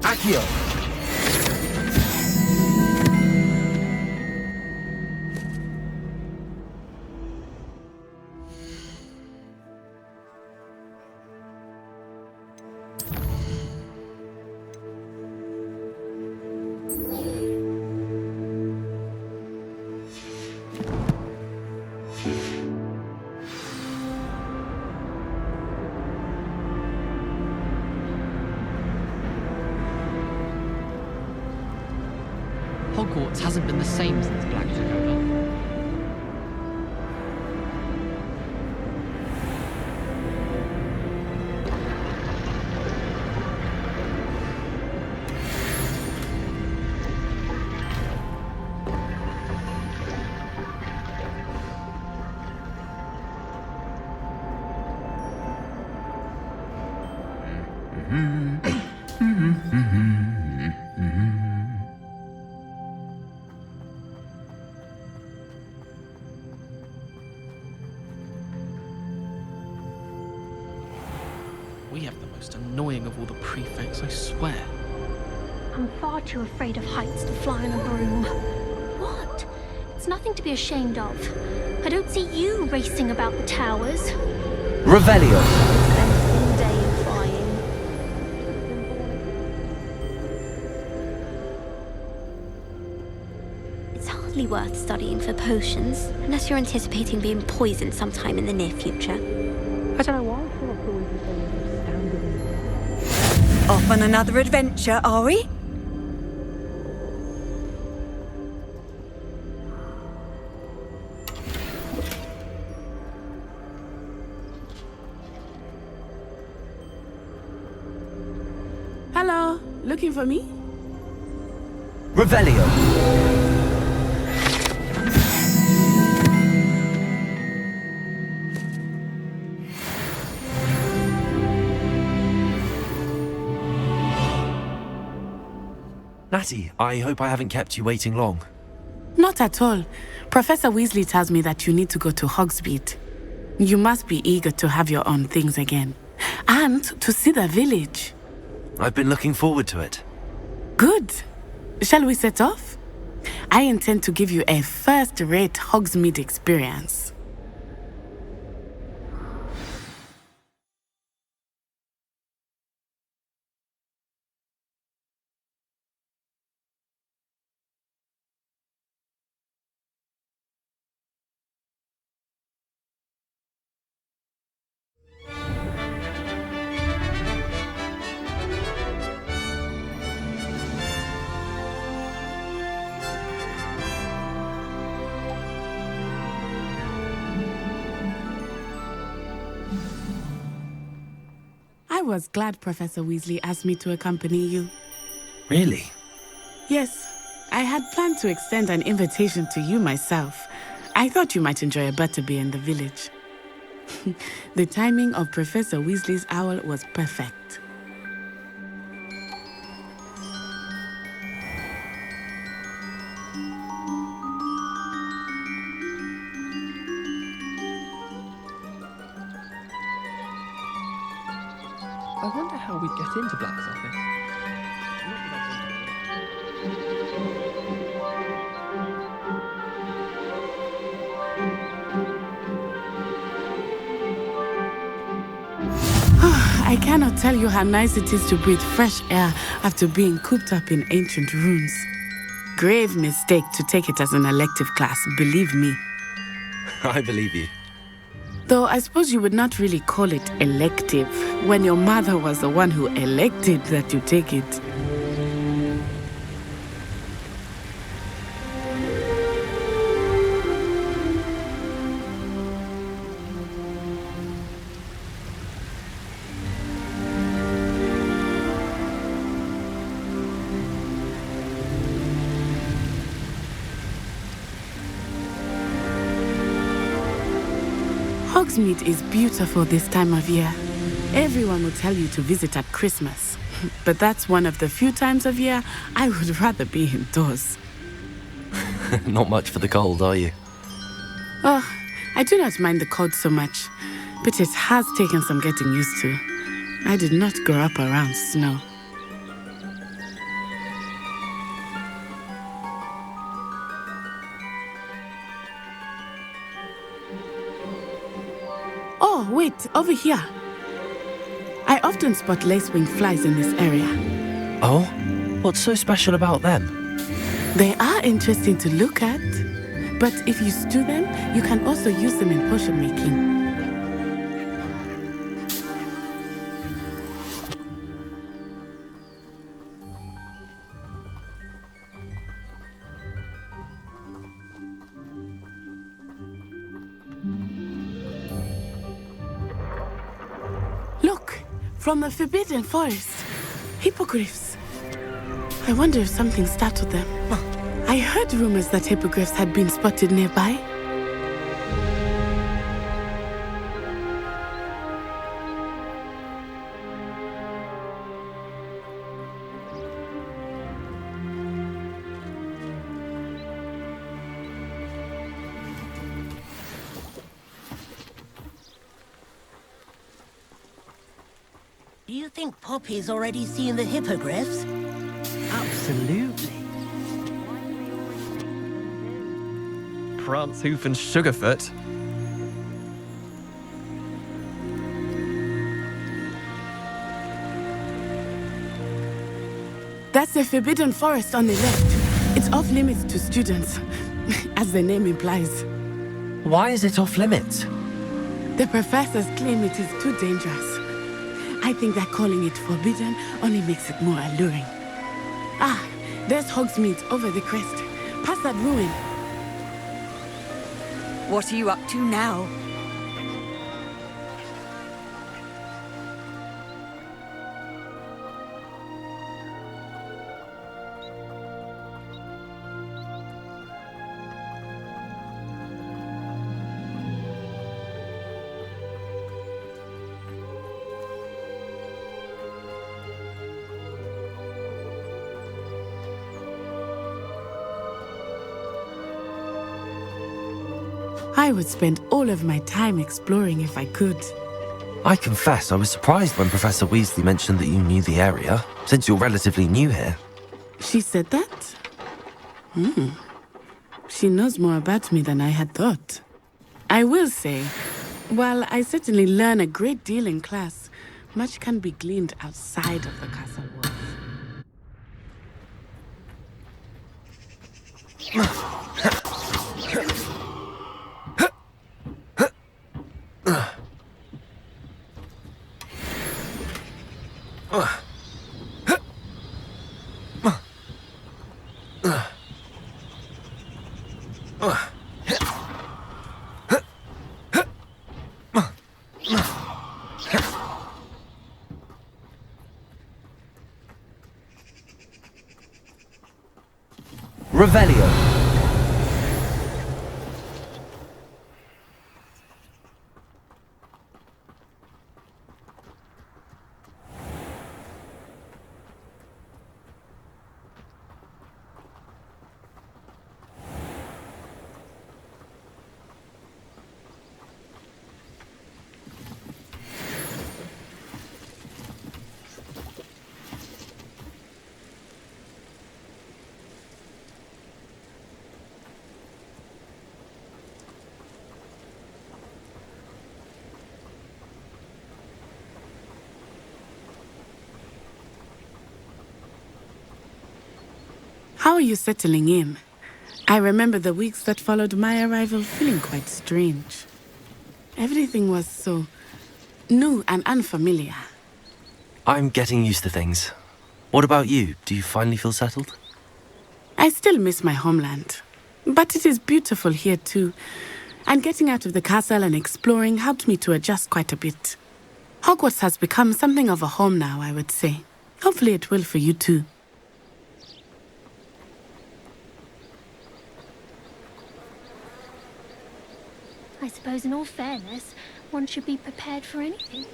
[SPEAKER 1] Accio!
[SPEAKER 9] Hogwarts hasn't been the same since Black took over.
[SPEAKER 14] We have the most annoying of all the prefects, I swear.
[SPEAKER 18] I'm far too afraid of heights to fly on a broom. What? It's nothing to be ashamed of. I don't see you racing about the towers.
[SPEAKER 1] Revelio.
[SPEAKER 2] Spend all day in flying.
[SPEAKER 15] It's hardly worth studying for potions, unless you're anticipating being poisoned sometime in the near future.
[SPEAKER 16] I don't know why I feel like always off on another adventure, are we?
[SPEAKER 12] Hello, looking for me?
[SPEAKER 1] Revelio. Natty, I hope I haven't kept you waiting long.
[SPEAKER 12] Not at all. Professor Weasley tells me that you need to go to Hogsmeade. You must be eager to have your own things again. And to see the village.
[SPEAKER 1] I've been looking forward to it.
[SPEAKER 12] Good. Shall we set off? I intend to give you a first-rate Hogsmeade experience. I was glad Professor Weasley asked me to accompany you.
[SPEAKER 1] Really?
[SPEAKER 12] Yes, I had planned to extend an invitation to you myself. I thought you might enjoy a butterbeer in the village. The timing of Professor Weasley's owl was perfect.
[SPEAKER 11] I wonder how we'd get into Black's office.
[SPEAKER 12] I cannot tell you how nice it is to breathe fresh air after being cooped up in ancient rooms. Grave mistake to take it as an elective class, believe me.
[SPEAKER 1] I believe you.
[SPEAKER 12] Though I suppose you would not really call it elective when your mother was the one who elected that you take it. Hogsmeade is beautiful this time of year. Everyone will tell you to visit at Christmas. But that's one of the few times of year I would rather be indoors.
[SPEAKER 1] Not much for the cold, are you?
[SPEAKER 12] Oh, I do not mind the cold so much, but it has taken some getting used to. I did not grow up around snow. Oh, wait, over here. I often spot lacewing flies in this area.
[SPEAKER 1] Oh? What's so special about them?
[SPEAKER 12] They are interesting to look at, but if you stew them, you can also use them in potion making. Look, from the Forbidden Forest. Hippogriffs. I wonder if something startled them. I heard rumors that hippogriffs had been spotted nearby.
[SPEAKER 5] Do you think Poppy's already seen the hippogriffs?
[SPEAKER 11] Absolutely. Prance, Hoof, and Sugarfoot.
[SPEAKER 12] That's the Forbidden Forest on the left. It's off limits to students, as the name implies.
[SPEAKER 1] Why is it off limits?
[SPEAKER 12] The professors claim it is too dangerous. I think that calling it forbidden only makes it more alluring. Ah, there's Hogsmeade over the crest. Past that ruin.
[SPEAKER 19] What are you up to now?
[SPEAKER 12] I would spend all of my time exploring if I could.
[SPEAKER 1] I confess I was surprised when Professor Weasley mentioned that you knew the area, since you're relatively new here.
[SPEAKER 12] She said that? She knows more about me than I had thought. I will say, while I certainly learn a great deal in class, much can be gleaned outside of the castle walls.
[SPEAKER 1] Revelio.
[SPEAKER 12] How are you settling in? I remember the weeks that followed my arrival feeling quite strange. Everything was so new and unfamiliar.
[SPEAKER 1] I'm getting used to things. What about you? Do you finally feel settled?
[SPEAKER 12] I still miss my homeland, but it is beautiful here too. And getting out of the castle and exploring helped me to adjust quite a bit. Hogwarts has become something of a home now, I would say. Hopefully it will for you too.
[SPEAKER 18] I suppose in all fairness, one should be prepared for anything.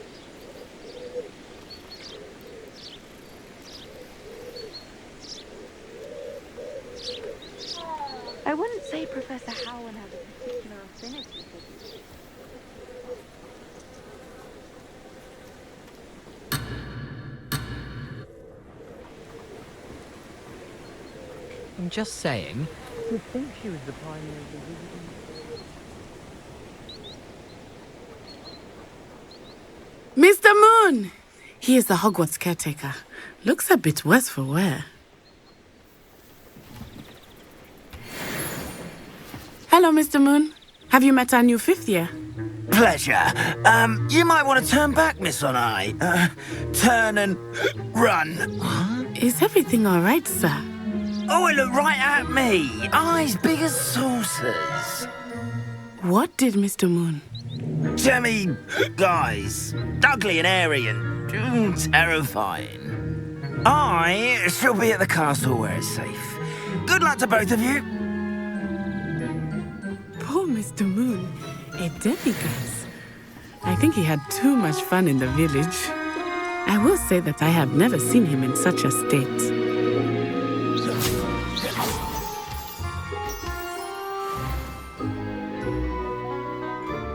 [SPEAKER 16] I wouldn't say Professor Howland has a particular affinity for
[SPEAKER 9] I'm just saying.
[SPEAKER 4] You'd think she was the pioneer of the Wizardry.
[SPEAKER 12] Mr. Moon! He is the Hogwarts caretaker. Looks a bit worse for wear. Hello, Mr. Moon. Have you met our new fifth year?
[SPEAKER 20] Pleasure. You might want to turn back, Miss Onai. Turn and run.
[SPEAKER 12] Is everything all right, sir?
[SPEAKER 20] Oh, it looked right at me. Eyes big as saucers.
[SPEAKER 12] What did Mr. Moon?
[SPEAKER 20] Jemmy guys. Ugly and airy and terrifying. I shall be at the castle where it's safe. Good luck to both of you.
[SPEAKER 12] Poor Mr. Moon. A demiguise. I think he had too much fun in the village. I will say that I have never seen him in such a state.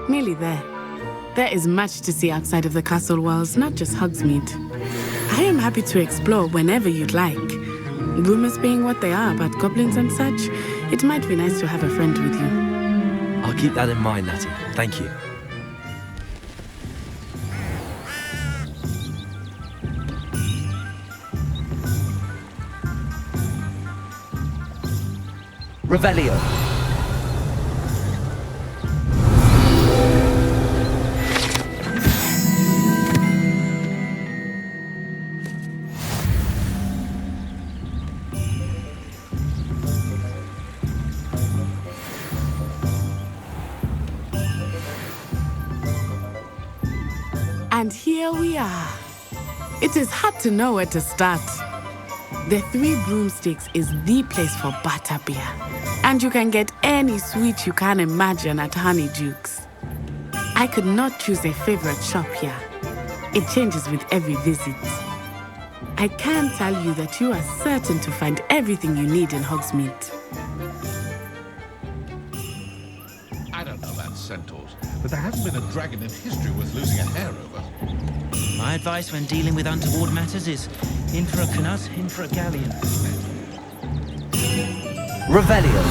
[SPEAKER 12] Nearly there. There is much to see outside of the castle walls, not just Hogsmeade. I am happy to explore whenever you'd like. Rumors being what they are about goblins and such, it might be nice to have a friend with you.
[SPEAKER 1] I'll keep that in mind, Natty. Thank you. Revelio.
[SPEAKER 12] And here we are. It is hard to know where to start. The Three Broomsticks is the place for butterbeer. And you can get any sweet you can imagine at Honeydukes. I could not choose a favorite shop here. It changes with every visit. I can tell you that you are certain to find everything you need in Hogsmeade.
[SPEAKER 3] I don't know about centaurs, but there hasn't been a dragon in history worth losing a hair over.
[SPEAKER 20] My advice when dealing with untoward matters is in for a canut, in for a galleon.
[SPEAKER 1] Revelio.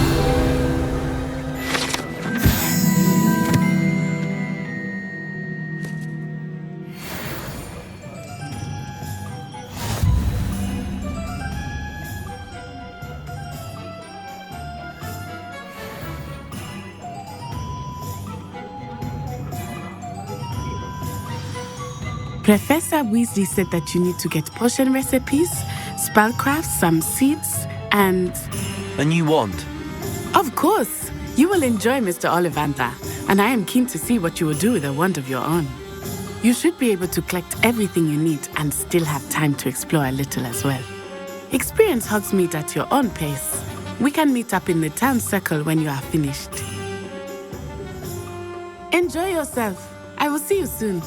[SPEAKER 12] Professor Weasley said that you need to get potion recipes, spellcraft, some seeds, and...
[SPEAKER 1] A new wand.
[SPEAKER 12] Of course! You will enjoy Mr. Ollivander, and I am keen to see what you will do with a wand of your own. You should be able to collect everything you need and still have time to explore a little as well. Experience Hogsmeade at your own pace. We can meet up in the town circle when you are finished. Enjoy yourself. I will see you soon.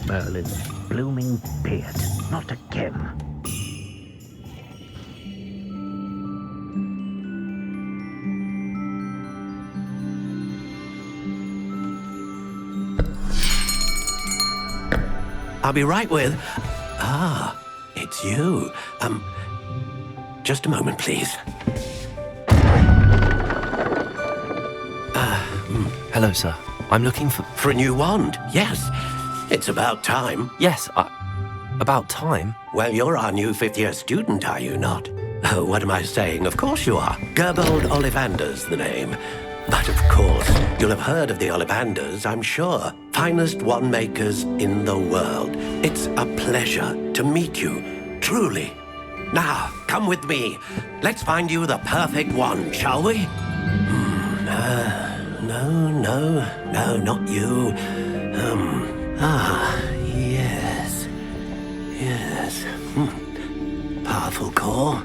[SPEAKER 20] Merlin, blooming beard, not again.
[SPEAKER 13] I'll be right with... Ah, it's you. Just a moment, please.
[SPEAKER 1] Hello, sir. I'm looking for...
[SPEAKER 13] For a new wand, yes. It's about time.
[SPEAKER 1] Yes, about time?
[SPEAKER 13] Well, you're our new fifth-year student, are you not? Oh, what am I saying? Of course you are. Gerbold Ollivander's the name. But of course, you'll have heard of the Ollivanders, I'm sure. Finest wand makers in the world. It's a pleasure to meet you, truly. Now, come with me. Let's find you the perfect wand, shall we? No, not you. Yes. Powerful core.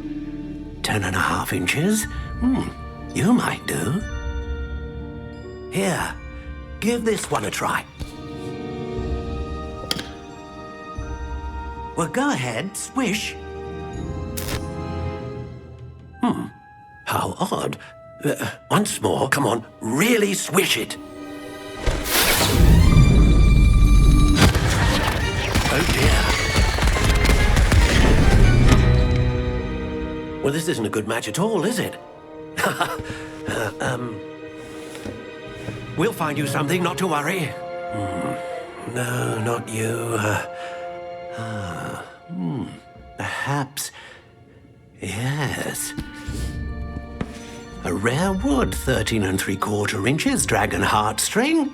[SPEAKER 13] 10.5 inches. You might do. Here, give this one a try. Well, go ahead, swish. How odd. Once more, come on, really swish it. Oh dear. Well, this isn't a good match at all, is it? We'll find you something, not to worry. No, not you. Perhaps... Yes. A rare wood, 13 3/4 inches, dragon heartstring.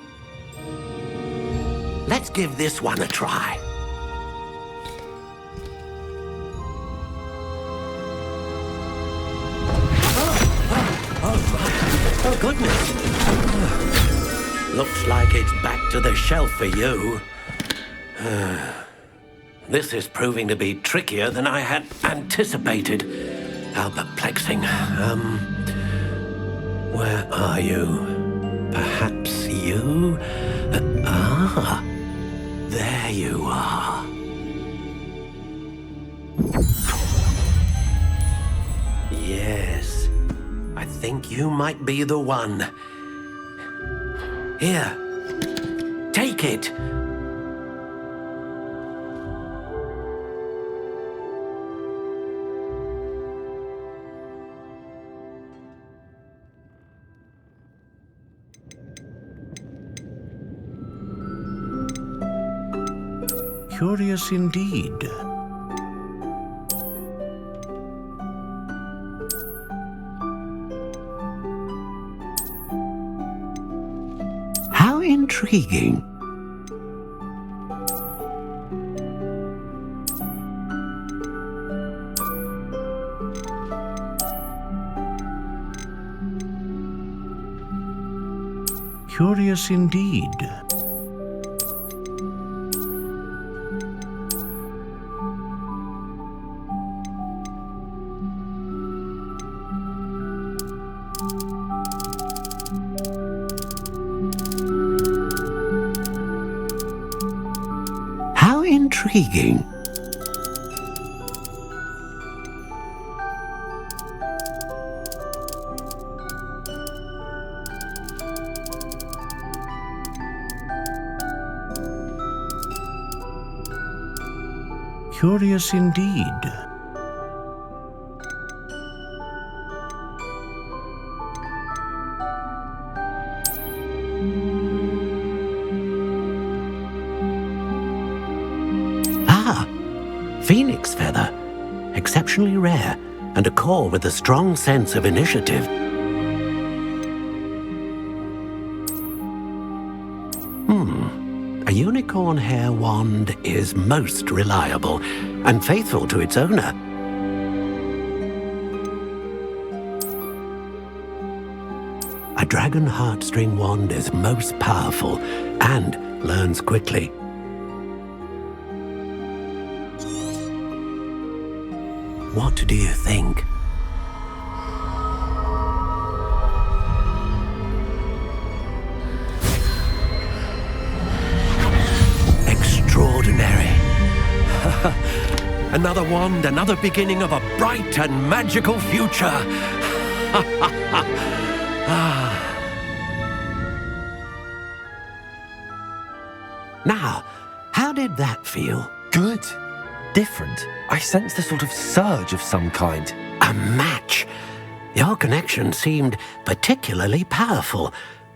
[SPEAKER 13] Let's give this one a try. Oh, goodness. Looks like it's back to the shelf for you. This is proving to be trickier than I had anticipated. How perplexing. Where are you? Perhaps you? There you are. Yes, I think you might be the one. Here, take it.
[SPEAKER 3] Curious indeed.
[SPEAKER 13] How intriguing.
[SPEAKER 21] Curious indeed.
[SPEAKER 13] How intriguing.
[SPEAKER 21] Curious indeed.
[SPEAKER 13] Ah, phoenix feather. Exceptionally rare, and a core with a strong sense of initiative. A unicorn hair wand is most reliable and faithful to its owner. A dragon heartstring wand is most powerful and learns quickly. What do you think? Extraordinary. Another wand, another beginning of a bright and magical future. Now, how did that feel?
[SPEAKER 1] Good. Different. I sensed a sort of surge of some kind.
[SPEAKER 13] A match. Your connection seemed particularly powerful.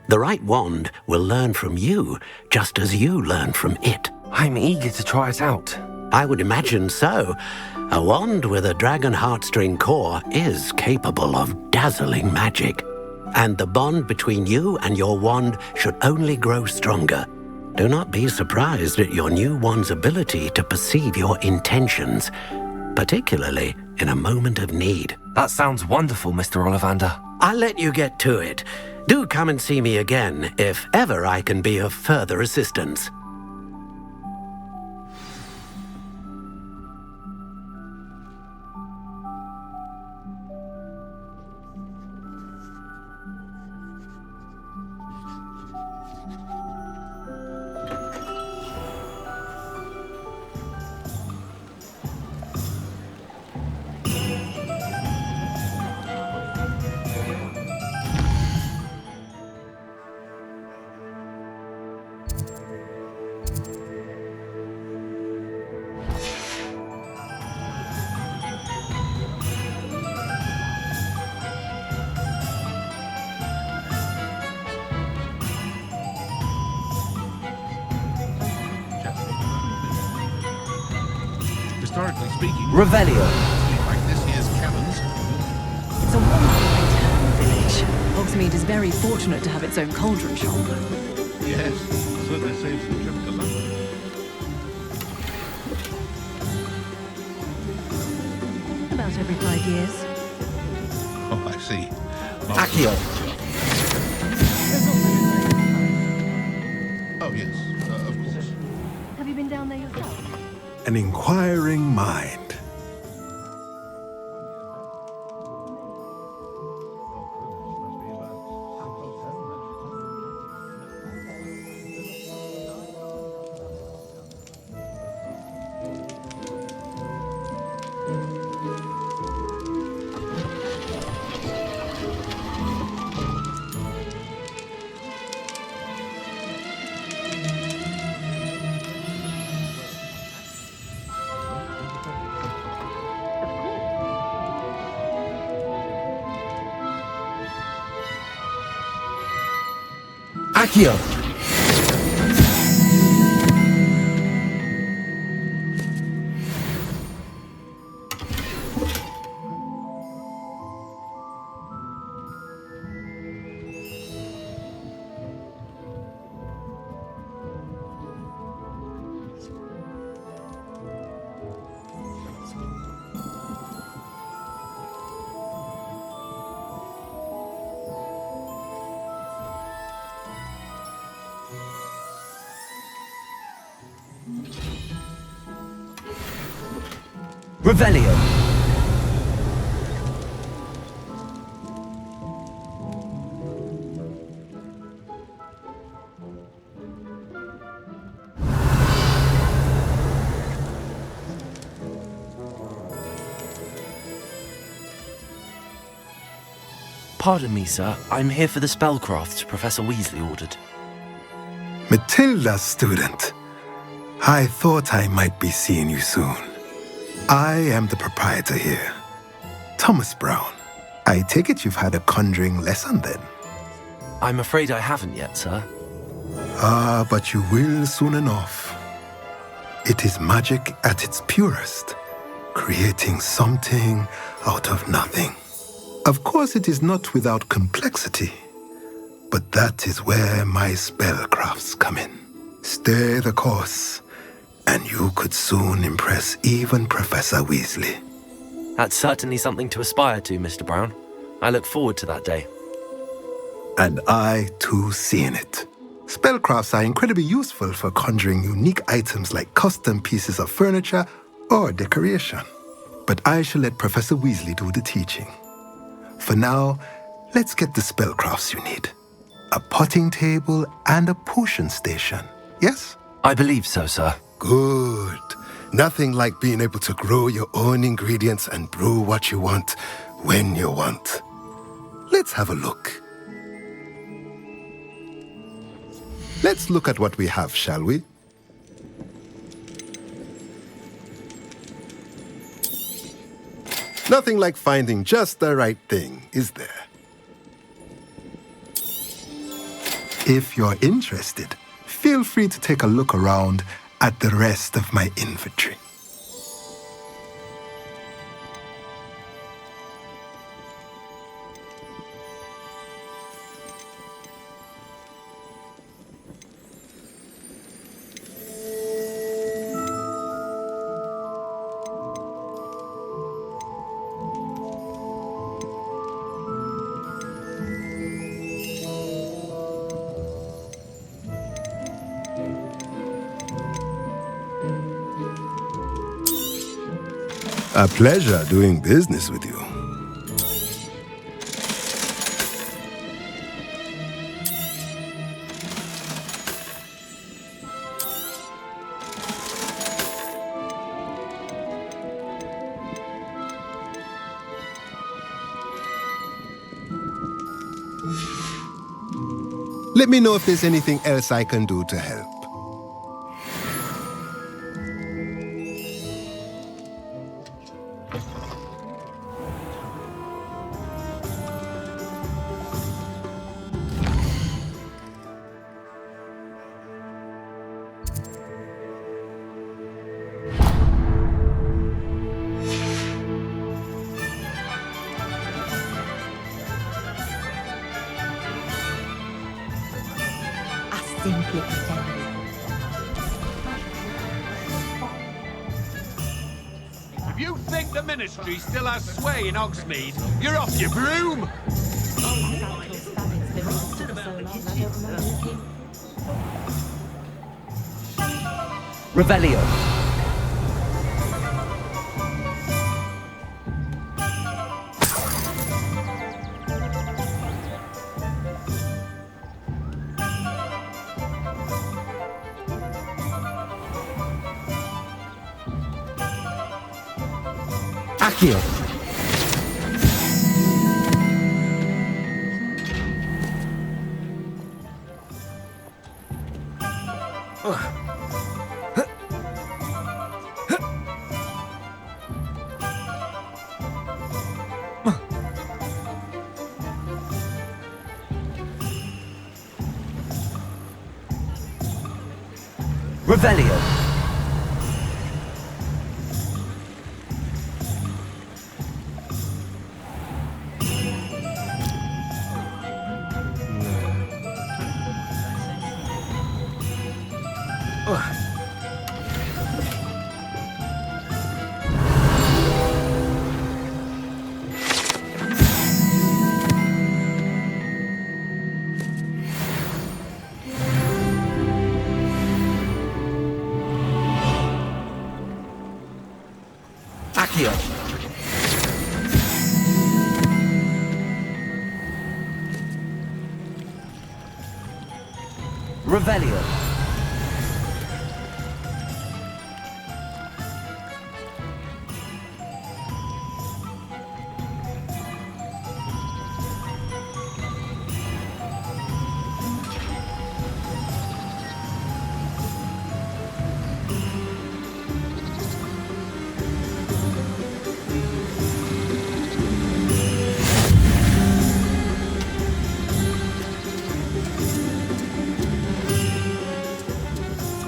[SPEAKER 13] The right wand will learn from you, just as you learn from it.
[SPEAKER 1] I'm eager to try it out.
[SPEAKER 13] I would imagine so. A wand with a dragon heartstring core is capable of dazzling magic. And the bond between you and your wand should only grow stronger. Do not be surprised at your new wand's ability to perceive your intentions, particularly in a moment of need.
[SPEAKER 1] That sounds wonderful, Mr. Ollivander.
[SPEAKER 13] I'll let you get to it. Do come and see me again if ever I can be of further assistance.
[SPEAKER 3] Historically speaking,
[SPEAKER 1] Revelio.
[SPEAKER 3] Like this year's canons.
[SPEAKER 22] It's a wonderful return village. Hogsmeade is very fortunate to have its own cauldron shop.
[SPEAKER 3] Yes, certainly saves the trip to London.
[SPEAKER 22] About every 5 years.
[SPEAKER 3] Oh, I see.
[SPEAKER 1] Accio.
[SPEAKER 3] Oh, yes, of course.
[SPEAKER 22] Have you been down there yourself?
[SPEAKER 21] An inquiring mind.
[SPEAKER 1] Accio. Revelio. Pardon me, sir. I'm here for the spellcrafts Professor Weasley ordered.
[SPEAKER 21] Matilda, student. I thought I might be seeing you soon. I am the proprietor here, Thomas Brown. I take it you've had a conjuring lesson then?
[SPEAKER 1] I'm afraid I haven't yet, sir.
[SPEAKER 21] Ah, but you will soon enough. It is magic at its purest, creating something out of nothing. Of course, it is not without complexity, but that is where my spellcrafts come in. Stay the course, and you could soon impress even Professor Weasley.
[SPEAKER 1] That's certainly something to aspire to, Mr. Brown. I look forward to that day.
[SPEAKER 21] And I, too, seeing it. Spellcrafts are incredibly useful for conjuring unique items like custom pieces of furniture or decoration. But I shall let Professor Weasley do the teaching. For now, let's get the spellcrafts you need. A potting table and a potion station, yes?
[SPEAKER 1] I believe so, sir.
[SPEAKER 21] Good. Nothing like being able to grow your own ingredients and brew what you want when you want. Let's have a look. Let's look at what we have, shall we? Nothing like finding just the right thing, is there? If you're interested, feel free to take a look around at the rest of my inventory. A pleasure doing business with you. Let me know if there's anything else I can do to help.
[SPEAKER 6] Simply pathetic.
[SPEAKER 10] If you think the Ministry still has sway in Hogsmeade, you're off your broom!
[SPEAKER 1] Revelio. Accio. Revelio. Accio. Revelio.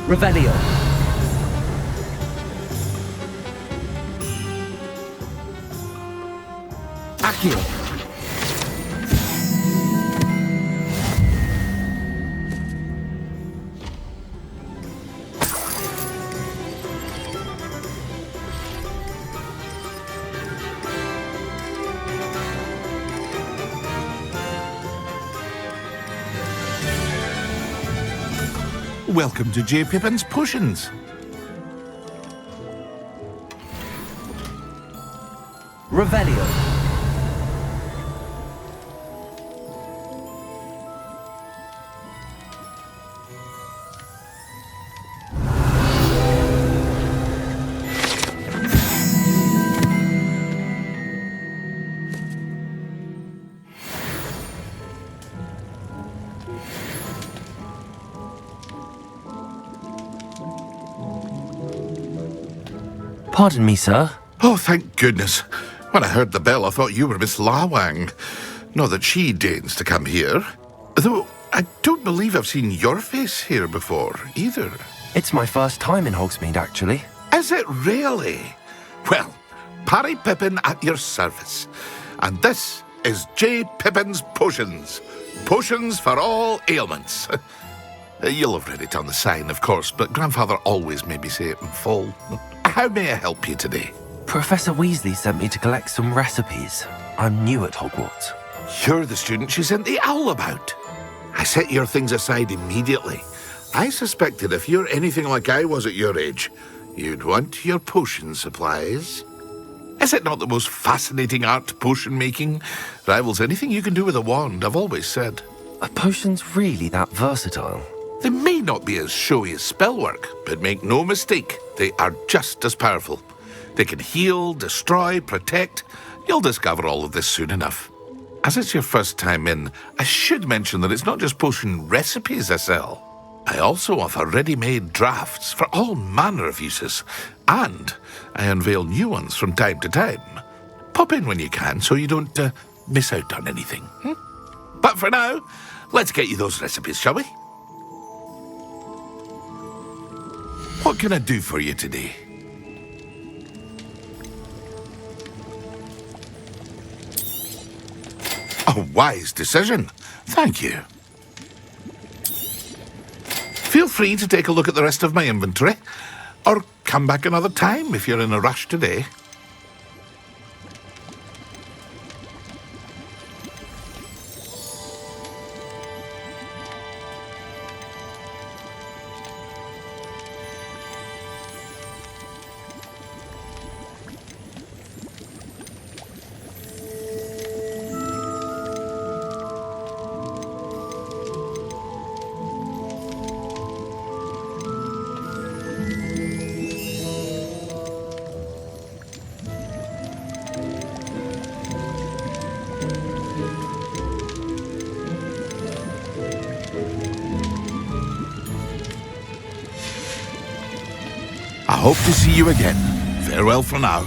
[SPEAKER 1] Revelio. Accio.
[SPEAKER 3] Welcome to J. Pippin's Potions.
[SPEAKER 1] Revelio. Pardon me, sir.
[SPEAKER 3] Oh, thank goodness. When I heard the bell, I thought you were Miss Lawang. Not that she deigns to come here. Though, I don't believe I've seen your face here before, either.
[SPEAKER 1] It's my first time in Hogsmeade, actually.
[SPEAKER 3] Is it really? Well, Parry Pippin at your service. And this is J. Pippin's Potions. Potions for all ailments. You'll have read it on the sign, of course, but Grandfather always made me say it in full. How may I help you today?
[SPEAKER 1] Professor Weasley sent me to collect some recipes. I'm new at Hogwarts.
[SPEAKER 3] You're the student she sent the owl about. I set your things aside immediately. I suspected if you're anything like I was at your age, you'd want your potion supplies. Is it not the most fascinating art, potion making? Rivals anything you can do with a wand, I've always said.
[SPEAKER 1] Are potions really that versatile?
[SPEAKER 3] They may not be as showy as spellwork, but make no mistake, they are just as powerful. They can heal, destroy, protect. You'll discover all of this soon enough. As it's your first time in, I should mention that it's not just potion recipes I sell. I also offer ready-made drafts for all manner of uses, and I unveil new ones from time to time. Pop in when you can so you don't miss out on anything. But for now, let's get you those recipes, shall we? What can I do for you today? A wise decision. Thank you. Feel free to take a look at the rest of my inventory, or come back another time if you're in a rush today. I hope to see you again. Farewell for now.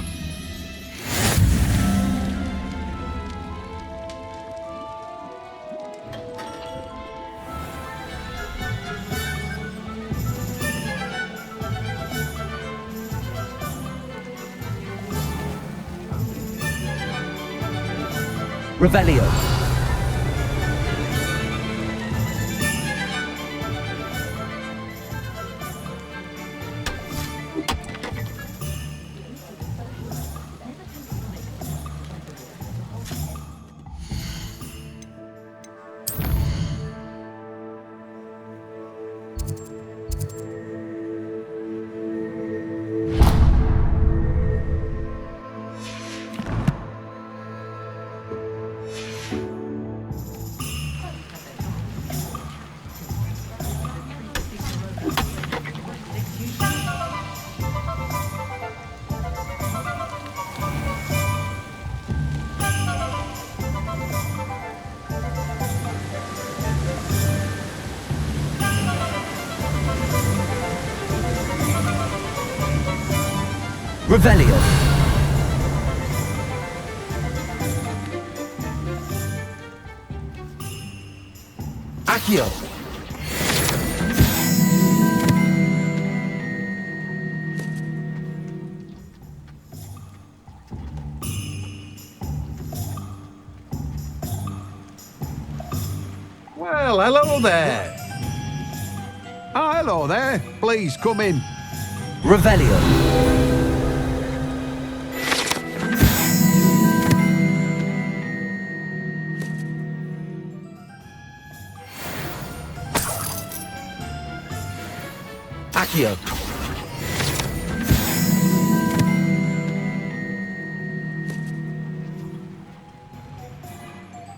[SPEAKER 1] Revelio. Revelio. Accio.
[SPEAKER 10] Well, hello there. Ah, hello there. Please come in.
[SPEAKER 1] Revelio. Accio.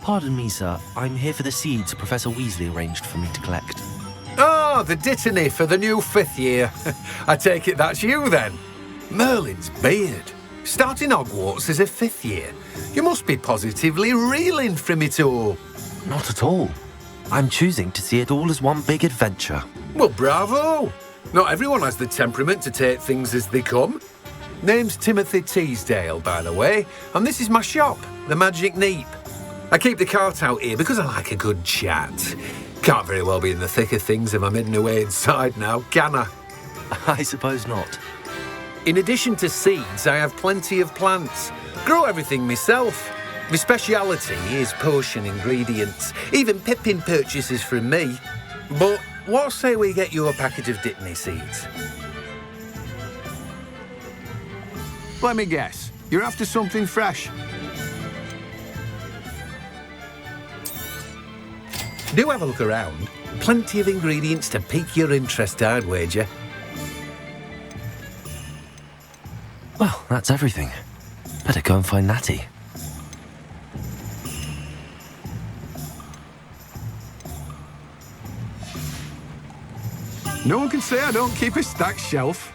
[SPEAKER 1] Pardon me, sir. I'm here for the seeds Professor Weasley arranged for me to collect.
[SPEAKER 7] Oh, the dittany for the new 5th year. I take it that's you, then. Merlin's beard. Starting Hogwarts as a 5th year. You must be positively reeling from it all.
[SPEAKER 1] Not at all. I'm choosing to see it all as one big adventure.
[SPEAKER 7] Well, bravo. Not everyone has the temperament to take things as they come. Name's Timothy Teasdale, by the way, and this is my shop, the Magic Neep. I keep the cart out here because I like a good chat. Can't very well be in the thick of things if I'm hidden away inside now, can I?
[SPEAKER 1] I suppose not.
[SPEAKER 7] In addition to seeds, I have plenty of plants. Grow everything myself. My speciality is potion ingredients, even Pippin purchases from me. But what say we get you a packet of Dittany seeds?
[SPEAKER 10] Let me guess. You're after something fresh.
[SPEAKER 7] Do have a look around. Plenty of ingredients to pique your interest, I'd wager.
[SPEAKER 1] Well, that's everything. Better go and find Natty.
[SPEAKER 10] No one can say I don't keep a stacked shelf.